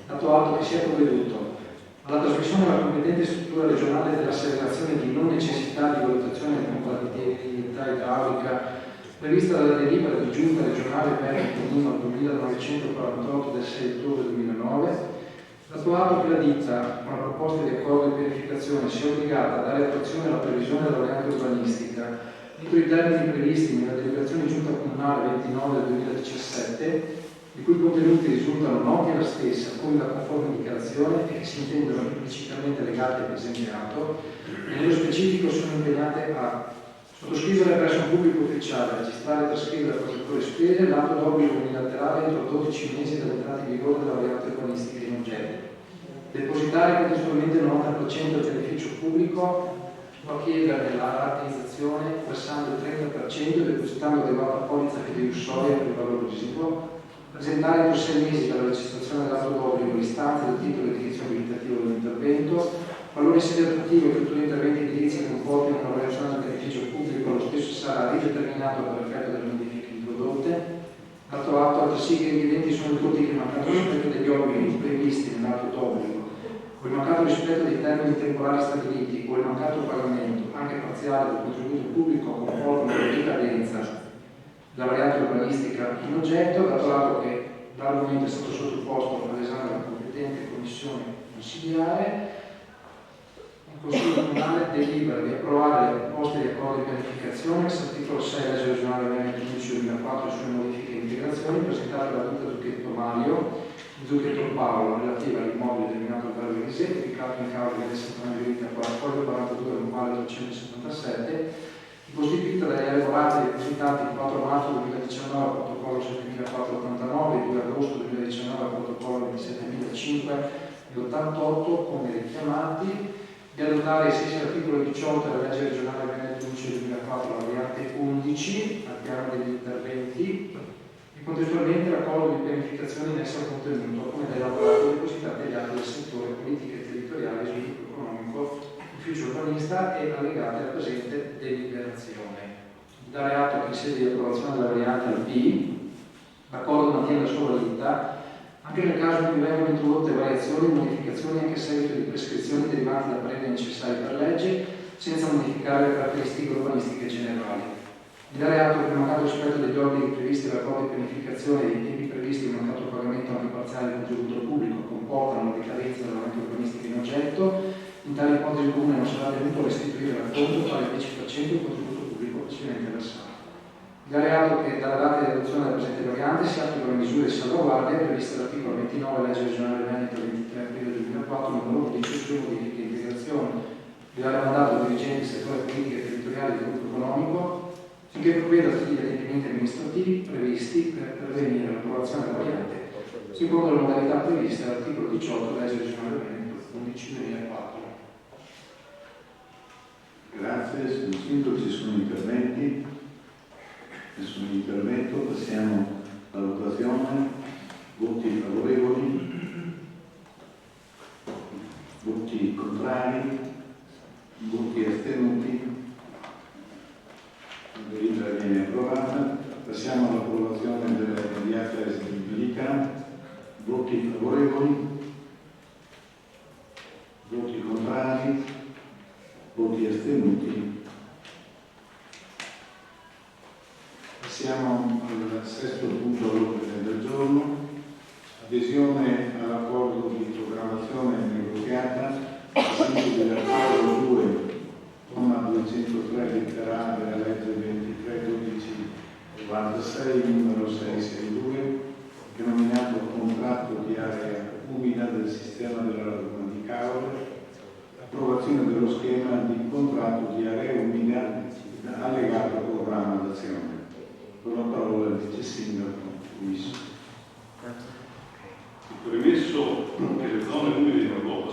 dato atto che si è provveduto alla trasmissione alla competente struttura regionale dell'asseverazione di non necessità di valutazione di compatibilità idraulica prevista dalla delibera di giunta regionale Veneto numero 2948 del 6 ottobre 2009, dato atto che la ditta, con la proposta di accordo di pianificazione, sia obbligata a dare attuazione alla previsione della variante urbanistica entro i termini previsti nella deliberazione di giunta comunale 29 del 2017, i cui contenuti risultano noti alla stessa come la conforme dichiarazione e che si intendono implicitamente legati al presente atto, e nello specifico sono impegnate a sottoscrivere presso un pubblico ufficiale, registrare e trascrivere al progettore spese l'atto d'obbligo unilaterale entro 12 mesi dall'entrata in vigore della variante urbanistica in oggetto, depositare contestualmente il 90% del beneficio pubblico o chiedere la rateizzazione versando il 30% e depositando adeguata polizza fideiussoria per il valore residuo, presentare entro 6 mesi dalla registrazione dell'atto d'obbligo l'istanza del titolo edilizio abilitativo dell'intervento, qualora sia attuativo e futuri interventi edilizi che comportino una variazione del beneficio pubblico, lo stesso sarà rideterminato per effetto delle modifiche introdotte. Dato atto altresì che gli eventi sono ridotti che il mancato rispetto degli obblighi previsti nell'atto d'obbligo, o il mancato rispetto dei termini temporali stabiliti, o il mancato pagamento, anche parziale, del contributo pubblico comportano la decadenza della variante urbanistica in oggetto, dato atto che dal momento è stato sottoposto all'esame della competente commissione consigliare. Il Consiglio Comunale delibera di approvare le proposte di accordo di pianificazione ex articolo 6 legge regionale Veneto 15/2004 sulle modifiche e integrazioni presentate dalla ditta Zucchetto Mario e Zucchetto Paolo relativa all'immobile denominato Albergo Eliseo, ubicato in causa di Sant'Anna Giurita 42 normale 377, costituita dagli elaborati depositati il 4 marzo 2019 al protocollo 7489, il 2 agosto 2019 al protocollo 27005 e 88 come richiamati, di adottare ai sensi dell'articolo 18 della legge regionale Veneto 2004 la variante 11 al piano degli interventi e contestualmente l'accordo di pianificazione in esso contenuto come dai lavorati depositati agli atti del settore politiche territoriali, sviluppo economico, ufficio urbanista e allegate alla presente deliberazione. Dare atto che in sede di approvazione della variante al B l'accordo mantiene la sua validità anche nel caso in cui vengano introdotte variazioni e modificazioni anche a seguito di prescrizioni derivanti da pareri necessari per legge, senza modificare le caratteristiche urbanistiche generali. Di dare atto che il mancato rispetto degli obblighi previsti dall'accordo di pianificazione e dei tempi previsti del mancato pagamento anche parziale del contributo pubblico comportano la decadenza della variante urbanistica in oggetto. In tale ipotesi il Comune non sarà tenuto a restituire al fondo pari al 10% del contributo pubblico precedente versato. Dare atto che dalla data di adozione della presente variante si applicano misure di salvaguardia previste dall'articolo 29 legge regionale Veneto 23 aprile 2004 numero 11 sulle modifiche e integrazioni, di dare mandato ai dirigenti del settore politiche territoriali e sviluppo economico finché provveda a tutti gli adempimenti amministrativi previsti per prevenire l'approvazione della variante secondo le modalità previste dall'articolo 18 legge regionale Veneto 11/2004. Grazie, signor Sindaco, ci sono interventi? Nessun intervento, passiamo alla votazione. Voti favorevoli? Voti contrari? Voti astenuti? La delibera viene approvata. Passiamo all'approvazione dell'immediata eseguibilità. Voti favorevoli? Voti contrari? Voti astenuti? Passiamo al sesto punto all'ordine del giorno, adesione all'accordo di programmazione negoziata ai sensi dell'articolo 2, comma 203 lettera A della legge 23/12/96 numero 662, denominato contratto di area umida del sistema della laguna di Caore, approvazione dello schema di contratto di area umida allegato al programma d'azione. Con la parola al Vice Sindaco Luis. Premesso che le zone umide in Europa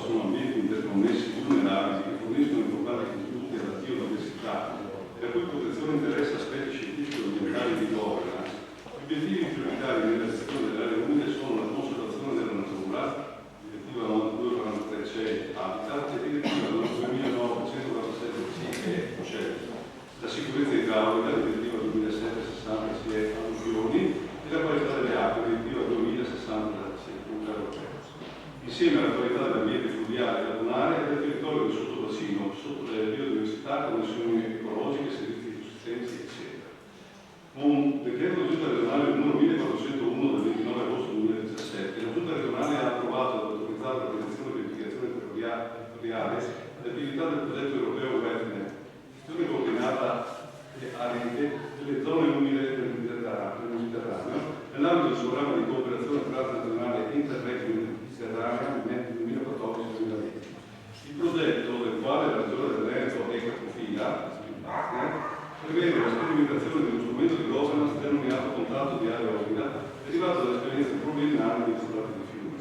audica, direttiva 2007-60 CE alluvioni, e la qualità delle acque, direttiva 2060 europea, insieme alla qualità dell'ambiente fluviale e lagunare e del territorio del sottobacino, sotto le biodiversità, connessioni ecologiche, servizi di sussistenza, eccetera. Un decreto di giunta regionale numero 1401 del 29 agosto 2017, la giunta regionale ha approvato ed autorizzato la direzione di pianificazione territoriale l'attività del progetto europeo WETNE, gestione coordinata e a rete delle zone umide del Mediterraneo, nell'ambito del programma di cooperazione transnazionale Interreg Mediterranea 2014-2020. Il progetto, del quale la Regione del Veneto è capofila, il partner, prevede la sperimentazione di uno strumento di governance denominato contratto di area umida, derivato dall'esperienza pluriennale di contratti di fiume.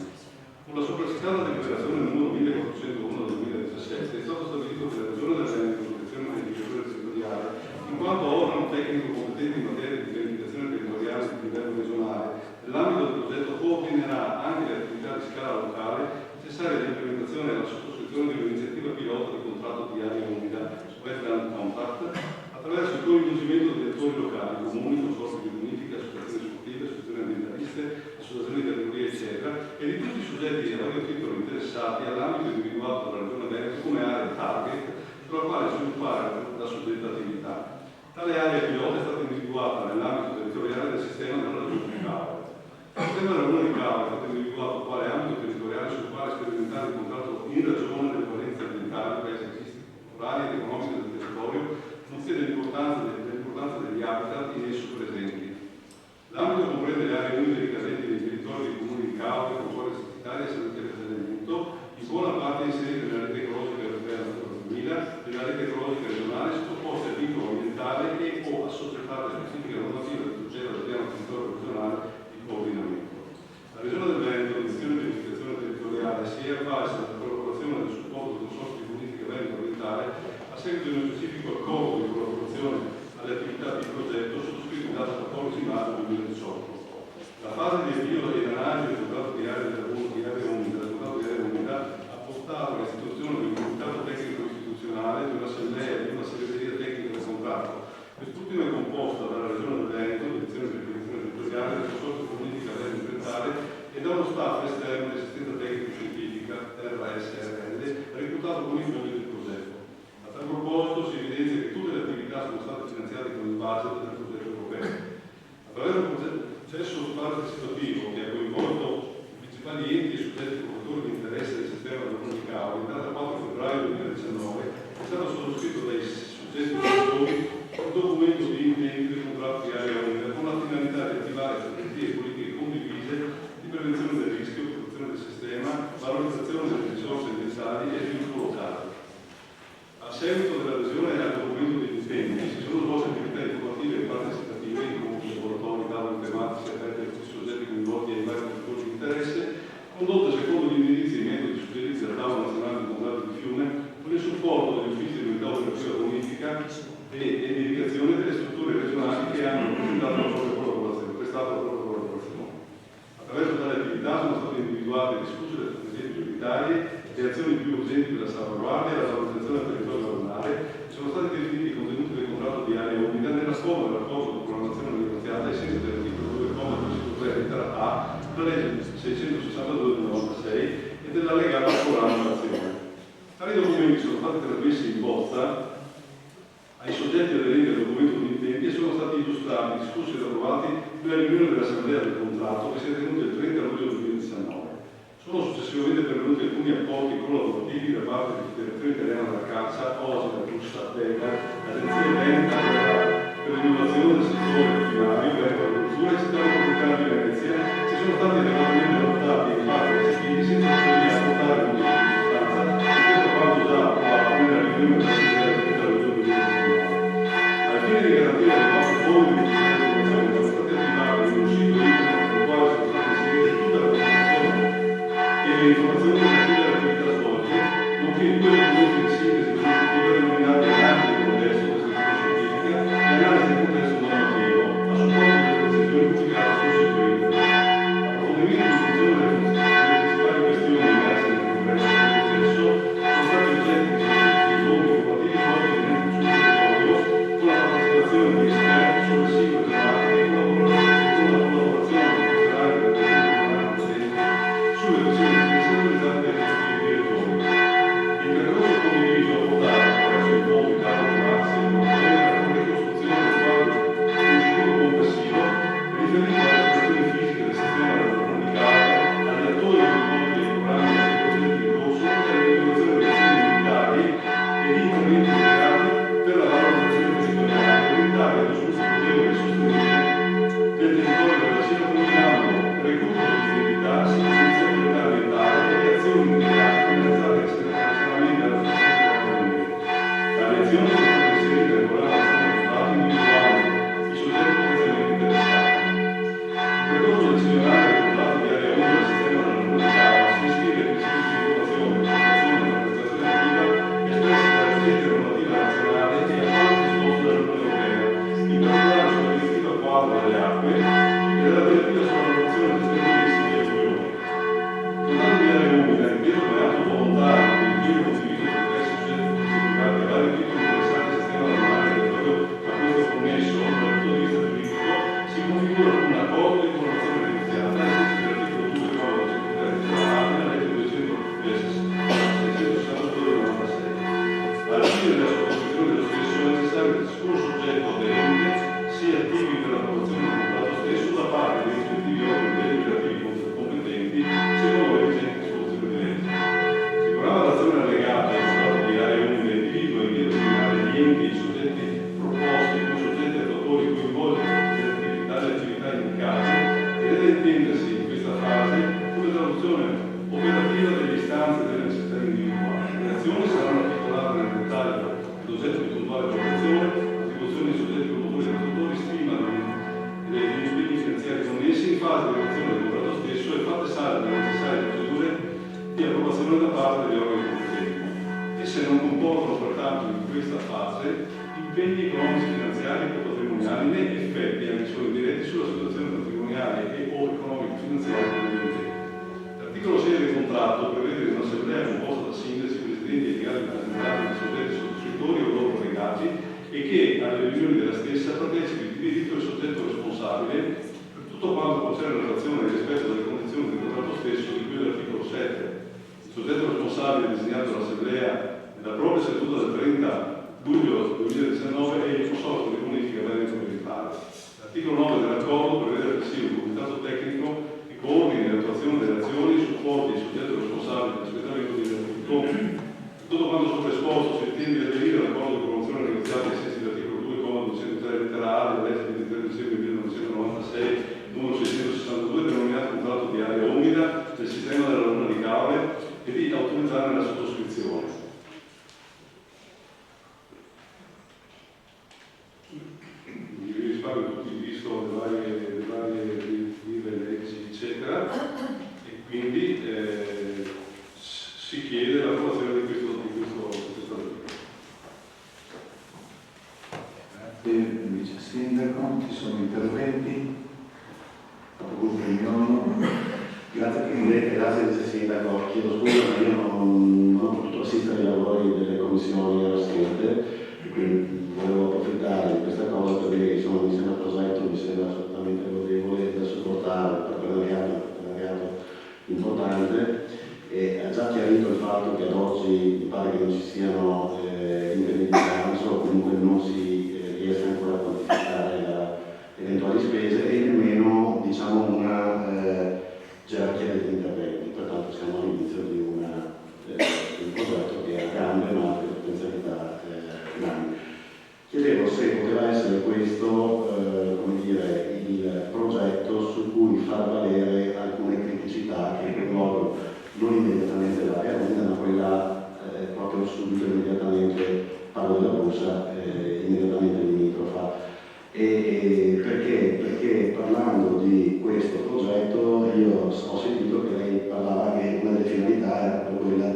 Con la sopracitata deliberazione numero 1401 del 2017 è stato stabilito che la Regione del Veneto, protezione del pianificatore territoriale, in quanto organo tecnico competente in materia di pianificazione territoriale di livello regionale, nell'ambito del progetto coordinerà anche le attività di scala locale necessarie all'implementazione e alla sottoscrizione di un'iniziativa pilota di contratto di area umida, Wetland Contract, attraverso il coinvolgimento degli attori locali, comuni, consorzi di bonifica, associazioni sportive, associazioni ambientaliste, associazioni di categoria, eccetera, e di tutti i soggetti a vario titolo interessati all'ambito individuato dalla Regione Veneto come area target sulla quale sviluppare la suddetta attività. Tale area pilota è stata individuata nell'ambito territoriale del sistema della Regione di Cava. Il sistema della Regione di Cava è stato individuato quale ambito territoriale sul quale sperimentare il contratto in ragione delle valenze ambientali, paesaggistiche, culturali ed economiche del territorio, nonché dell'importanza degli habitat in esso presenti. L'ambito comprende le aree umide ricadenti nei territori dei comuni di Cava, controlli sanitari e salute e preservamento, in buona parte inserite nella rete ecologica europea Natura 2000, nella rete ecologica regionale sottoposte al vincolo ambientale e o assoggettate a specifiche normative di tutela del piano territorio regionale di coordinamento. La Regione del Veneto, la direzione di pianificazione territoriale, si è avvalsa della collaborazione del supporto del Consorzio di bonifica Veneto Orientale a seguito di uno specifico accordo di collaborazione alle attività di progetto sottoscritto in data 14 maggio 2018. La fase di avvio e analisi del contratto di area umida ha portato all'istituzione di un comitato tecnico istituzionale, di un'assemblea e di una segreteria tecnica del contratto. Quest'ultima è composta dalla Regione del Veneto, direzione di pianificazione territoriale, del Consorzio di bonifica Veneto Orientale e da uno staff esterno di assistenza tecnico-scientifica, RSRL, reclutato con i fondi del progetto. A tal proposito si evidenzia che tutte le attività sono state finanziate con il budget del progetto europeo. Attraverso un processo partecipativo che ha coinvolto i principali enti e soggetti promotori di interesse del sistema della Regione di Cava, in data 4 febbraio 2019 è stato sottoscritto dai soggetti promotori un documento di intenti del contratto di area umida con la finalità di attivare strategie e politiche condivise di prevenzione del rischio, protezione del sistema, valorizzazione delle risorse ambientali e sviluppo locale. A seguito dell'adesione al documento degli impegni si sono svolte attività informative e partecipative, incontri, laboratori, tavoli tematici aperti a tutti i soggetti coinvolti ai vari percorsi di interesse, condotte secondo gli indirizzi e metodi suggeriti dal tavolo nazionale del contratto di fiume con il supporto degli uffici di unità operativa bonifica e indicazione delle strutture regionali che hanno presentato la propria collaborazione. Attraverso tale attività sono state individuate e discusse le strategie prioritarie, le azioni più urgenti per la salvaguardia e la valorizzazione del territorio lagunare e sono stati definiti i contenuti del contratto di area umida nella scopo dell'accordo di programmazione negoziata ai sensi dell'articolo 2,3 lettera A della legge 662 del 96 e dell'allegato programma d'azione. Tali documenti sono stati trasmessi in bozza ai soggetti aderenti al documento di intenti e sono stati illustrati, discussi ed approvati nella riunione dell'Assemblea del contratto che si è tenuta il 30 luglio 2019. Sono successivamente pervenuti alcuni apporti collaborativi da parte di Federazione Italiana della Caccia, OSI, la Russia, Belga, l'Agenzia Veneta per l'innovazione del settore primario, Veneto Agricoltura e Sistema Comunitario di Venezia, che sono stati adeguatamente adottati in parte esecutivi senza tuttavia apportare modifiche di sostanza rispetto a quanto già approvato nella riunione dell'Assemblea del 30 luglio 2019. Al fine di garantire le nostre fonti di informazioni sono stati attivati in un sito internet nel quale sono state inserite tutta la presentazione e le informazioni relative alle attività svolte, nonché due documenti di sintesi conoscitiva denominati analisi del contesto, descrizione scientifica e analisi del contesto normativo, a supporto delle decisioni pubblicate sul sito internet. Approfondimento in funzione delle principali questioni emerse nel progresso del processo sono stati oggetti di specifici incontri informativi svolti sul territorio con la partecipazione di finanziari o patrimoniali né effetti anche solo indiretti sulla situazione patrimoniale e o economico-finanziaria dell'ente. L'articolo 6 del contratto prevede che un'assemblea composta da sindaci, presidenti e legali rappresentanti dei soggetti sottoscrittori o loro legati e che alle riunioni della stessa partecipi di diritto il soggetto responsabile per tutto quanto concerne la relazione e il rispetto delle condizioni del contratto stesso di cui all'articolo 7. Il soggetto responsabile designato dall'Assemblea nella propria seduta del 30 luglio 2019 è il consorzio di bonifica Veneto Militare. L'articolo 9 dell'accordo prevede altresì un comitato tecnico che coordini l'attuazione delle azioni, supporti il soggetto responsabile dell'espletamento di tutto quanto sopra esposto si intende di aderire all'accordo di promozione negoziato ai sensi dell'articolo 2,203 lettera A della legge del 23 dicembre 1996 numero 662 denominato contratto di area umida del sistema della laguna di Caore e di autorizzare la sottoscrizione. Vi risparmio tutti il visto delle varie leggi eccetera e quindi si chiede l'approvazione di questo articolo. Grazie Vice Sindaco, ci sono interventi? Grazie Presidente, grazie Vice Sindaco. Chiedo scusa ma io non ho potuto assistere ai lavori delle commissioni assente e quindi volevo approfittare di questa cosa per dire che insomma mi sembra progetto, mi sembra assolutamente lodevole da supportare per partenariato importante e ha già chiarito il fatto che ad oggi mi pare che non ci siano impegni di bilancio o comunque non si riesca ancora a quantificare eventuali spese e nemmeno diciamo una gerarchia degli interventi, pertanto siamo all'inizio di un progetto che ha gambe ma anche potenzialità grandi. Chiedevo se poteva essere questo come dire, il progetto su cui far valere alcune criticità che coinvolgono non immediatamente l'area umida ma quella proprio subito immediatamente, parlo della Brusa, immediatamente limitrofa. E perché parlando di questo progetto io ho sentito che lei parlava che una delle finalità era proprio quella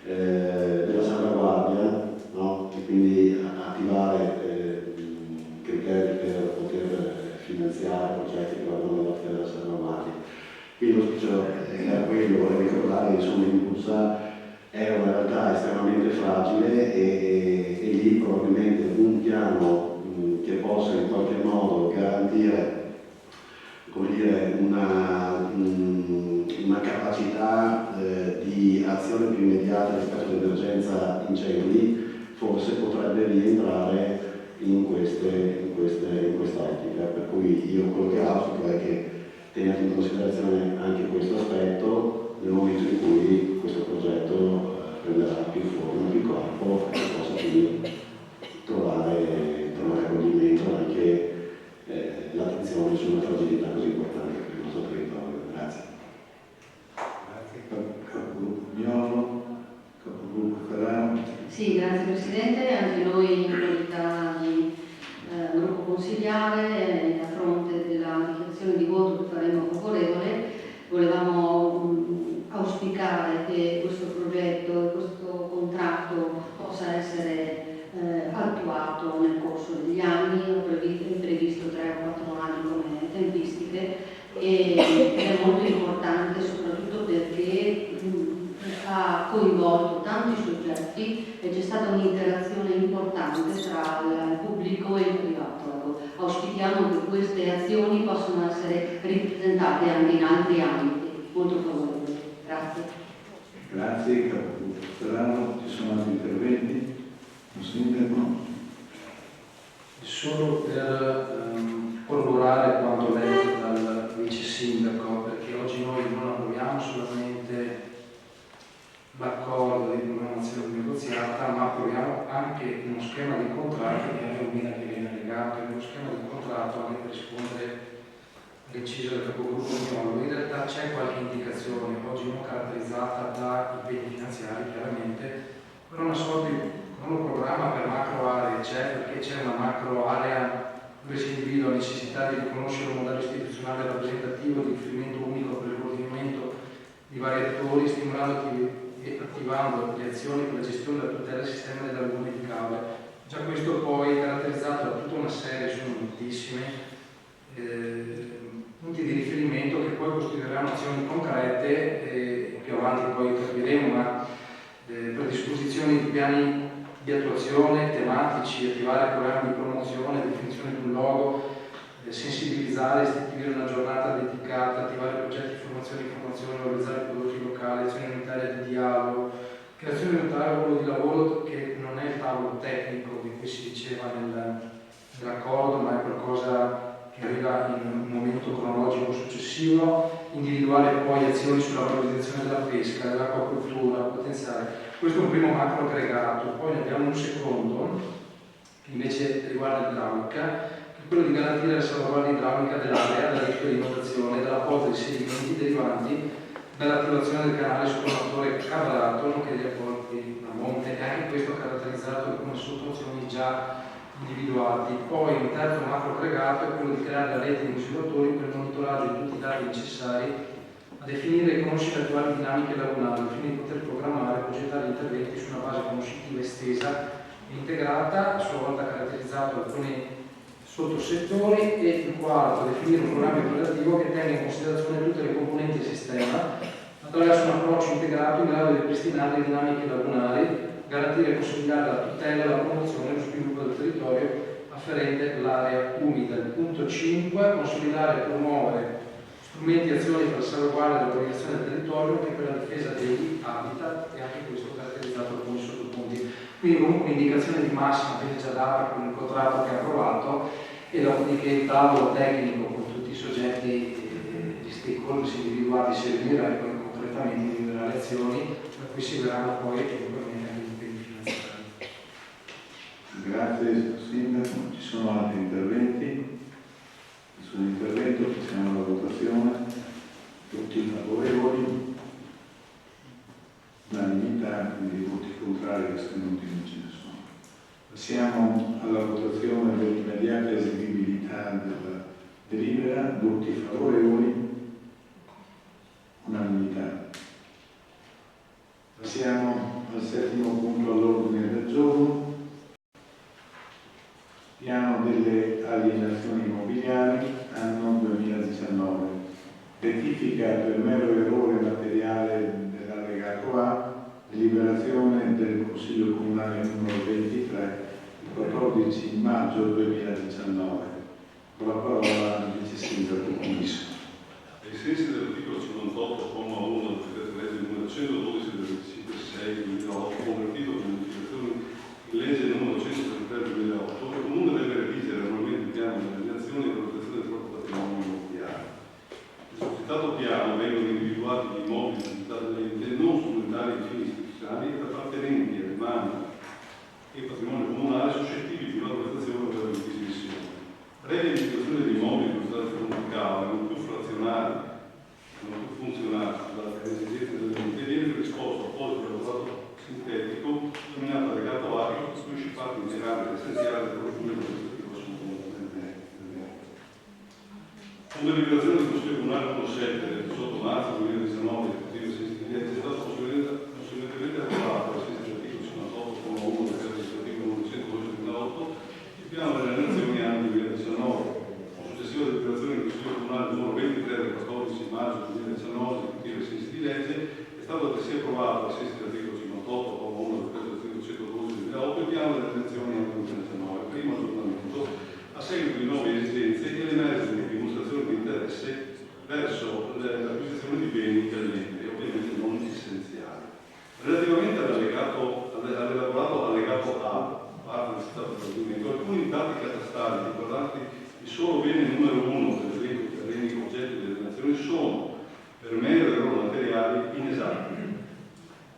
della salvaguardia, no? E quindi attivare criteri per poter finanziare progetti che vanno nell'ottica della salvaguardia. Quindi l'auspicio era quello, vorrei ricordare che insomma in Brusa è una realtà estremamente fragile e lì probabilmente un piano che possa in qualche modo garantire come dire, una capacità di azione più immediata rispetto all'emergenza incendi forse potrebbe rientrare in quest'ottica, per cui io quello che auspico è che teniate in considerazione anche questo aspetto nel momento in cui questo progetto prenderà più forma, più corpo e possa quindi trovare accoglimento anche l'attenzione su una fragilità così importante per il nostro territorio. Grazie. Grazie. Capogruppo Miolo, Capogruppo Ferraro. Sì, grazie Presidente. Anche noi in qualità di gruppo consiliare, a fronte della dichiarazione di voto che faremo favorevole, volevamo auspicare che questo progetto, questo contratto possa essere attuato nel corso degli anni. Ho previsto 3 o 4 anni come tempistiche ed è molto importante soprattutto perché ha coinvolto tanti soggetti e c'è stata un'interazione importante tra il pubblico e il privato. Auspichiamo che queste azioni possano essere ripresentate anche in altri ambiti. Molto favorevole. Grazie. Grazie, Capogruppo Ferraro. Ci sono altri interventi? Sindaco. Solo per corroborare quanto detto dal Vice Sindaco, perché oggi noi non approviamo solamente l'accordo di programmazione negoziata, ma approviamo anche uno schema di contratto di area umida che viene legato, uno schema di contratto anche per rispondere all'inciso del capogruppo Miolo. In realtà c'è qualche indicazione, oggi non caratterizzata da impegni finanziari chiaramente, però una sorta di programma per macro aree c'è, perché c'è una macro area dove si individua la necessità di riconoscere un modello istituzionale rappresentativo di riferimento unico per il coordinamento di vari attori, stimolando e attivando le azioni per la gestione della tutela del sistema della laguna di Caore, Già questo poi è caratterizzato da tutta una serie, sono moltissime, punti di riferimento che poi costituiranno azioni concrete e più avanti poi capiremo, ma predisposizioni di piani di attuazione tematici, attivare programmi di promozione, definizione di un logo, sensibilizzare, istituire una giornata dedicata, attivare progetti di formazione e informazione, valorizzare i prodotti locali, azioni unitarie di dialogo, creazione di un tavolo di lavoro che non è il tavolo tecnico di cui si diceva nell'accordo, ma è qualcosa che arriva in un momento cronologico successivo, individuare poi azioni sulla valorizzazione della pesca, dell'acquacoltura, potenziale. Questo è un primo macro aggregato, poi ne abbiamo un secondo che invece riguarda l'idraulica, quello di garantire la salvaguardia idraulica dell'area dal rischio di inondazione e dall'apporto di sedimenti derivanti dall'attivazione del canale scorratore cavato, nonché degli apporti a monte, e anche questo caratterizzato da alcune sottoazioni già individuati. Poi un terzo macro aggregato è quello di creare la rete di misuratori per il monitoraggio di tutti i dati necessari a definire e conoscere le attuali dinamiche lagunari, al fine di poter programmare e progettare interventi su una base conoscitiva estesa e integrata, a sua volta caratterizzato da alcuni sottosettori, e il quarto, definire un programma operativo che tenga in considerazione tutte le componenti del sistema attraverso un approccio integrato in grado di ripristinare le dinamiche lagunari, garantire e consolidare la tutela, la promozione e lo sviluppo del territorio afferente all'area umida. Il punto 5, consolidare e promuovere strumenti e azioni per la salvaguardia e la valorizzazione del territorio e per la difesa degli habitat, e anche questo caratterizzato da alcuni sottopunti. Quindi comunque un'indicazione di massima viene già data con il contratto che ha approvato, e dopodiché il tavolo tecnico con tutti i soggetti di stakeholders individuati si riunirà e poi concretamente individuerà le azioni da cui si verranno poi eventualmente anche gli impegni finanziari. Grazie Sindaco, ci sono altri interventi? Nessun intervento, passiamo alla votazione. Tutti favorevoli? Unanimità, quindi voti contrari e astenuti non ce ne sono. Passiamo alla votazione dell'immediata eseguibilità della delibera. Voti favorevoli? Unanimità. Passiamo al settimo punto all'ordine del giorno. Piano delle alienazioni immobiliari, anno 2019. Rettifica per mero errore materiale dell'allegato A, deliberazione del Consiglio Comunale numero 23, il 14 maggio 2019. Con la parola al Vice Sindaco Commisso. Ai sensi dell'articolo 58, comma 1 del decreto legge numero 112 del 25/6/2008, convertito con modificazioni in legge numero 133/2008, il Comune deve redigere annualmente il piano di alienazione e valutazione del proprio patrimonio immobiliare. Nel succitato piano vengono individuati gli immobili di città dell'ente non strumentali ai fini istituzionali ed appartenenti a rimani e patrimonio comunale suscettibili di valorizzazione o per dismissione. Previa individuazione degli immobili di stati frontali non più frazionali, non più funzionali dalle esigenze dell'ente, viene predisposto apposito elaborato sintetico denominato allegato A, che costituisce parte integrante ed essenziale del procedimento amministrativo assunto. Con deliberazione del Consiglio Comunale numero 7 del 18 marzo 2019, effettivo è stato conseguentemente approvato ai sensi dell'articolo 58,1 del decreto legislativo numero 112/2008 il piano delle alienazioni anno 2019. Con successiva deliberazione del Consiglio Comunale numero 23 del 14 maggio 2019, effettivo ai sensi di legge, è stato altresì approvato ai sensi dell'articolo 58,1 del decreto legislativo 112/2008 il piano delle alienazioni anno 2019, primo aggiornamento a seguito di nuove esigenze e l'emergere di dimostrazioni di interesse verso l'acquisizione di beni calienti, ovviamente non essenziali. Relativamente all'elaborato allegato A, parte del citato provvedimento, alcuni dati catastali riguardanti il solo bene numero 1 dell'elenco terreni oggetto di alienazione sono, per mero errore materiali, inesatti.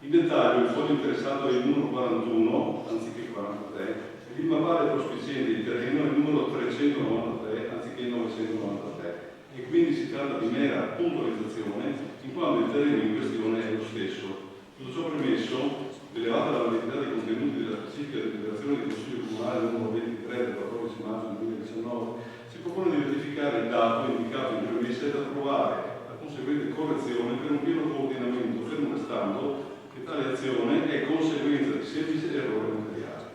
In dettaglio, il foglio interessato è il numero 41, anziché 43, il mappare prospiciente di terreno è il numero 393 anziché 993, e quindi si tratta di mera puntualizzazione in quanto il terreno in questione è lo stesso. Tutto ciò premesso, elevata la validità dei contenuti della specifica deliberazione del Consiglio Comunale numero 23 del 14 maggio 2019, si propone di verificare il dato indicato in premessa ed approvare la conseguente correzione per un pieno coordinamento, fermo restando che tale azione è conseguenza di semplice errore materiale.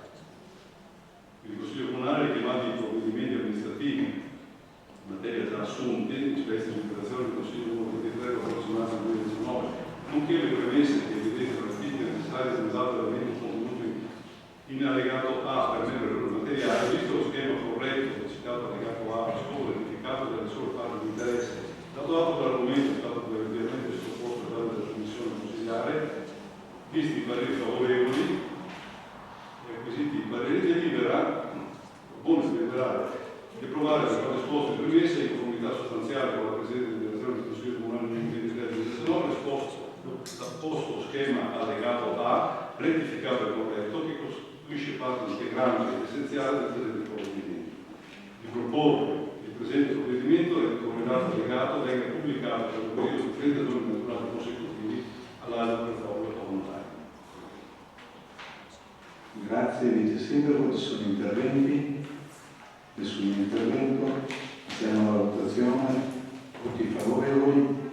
chiamati provvedimenti amministrativi in materia già assunti, specie di operazione del Consiglio numero 23 del 14 marzo 2019, nonché le premesse che evidenziano le critiche necessarie all'esame dell'evento contenuto in allegato A per membro materiale, visto lo schema corretto citato allegato A, scopo verificato delle sole parti di interesse, dato atto dell'argomento è stato preventivamente sottoposto dalla Commissione consigliare, visti i pareri favorevoli e acquisiti i pareri, delibera, propone di deliberare di approvare le cose esposte in premesse in conformità sostanziale con la Presidenza di Direzione del Consiglio Comunale del 2019, l'apposto schema allegato A, rettificato e corretto, che costituisce parte integrante ed essenziale del presente provvedimento. Di proporre il presente provvedimento e il comunicato allegato venga pubblicato per un periodo di 30 giorni naturali consecutivi all'albo del foro online. Grazie Vice Sindaco, ci sono interventi. Nessun intervento, siamo alla votazione, tutti favorevoli,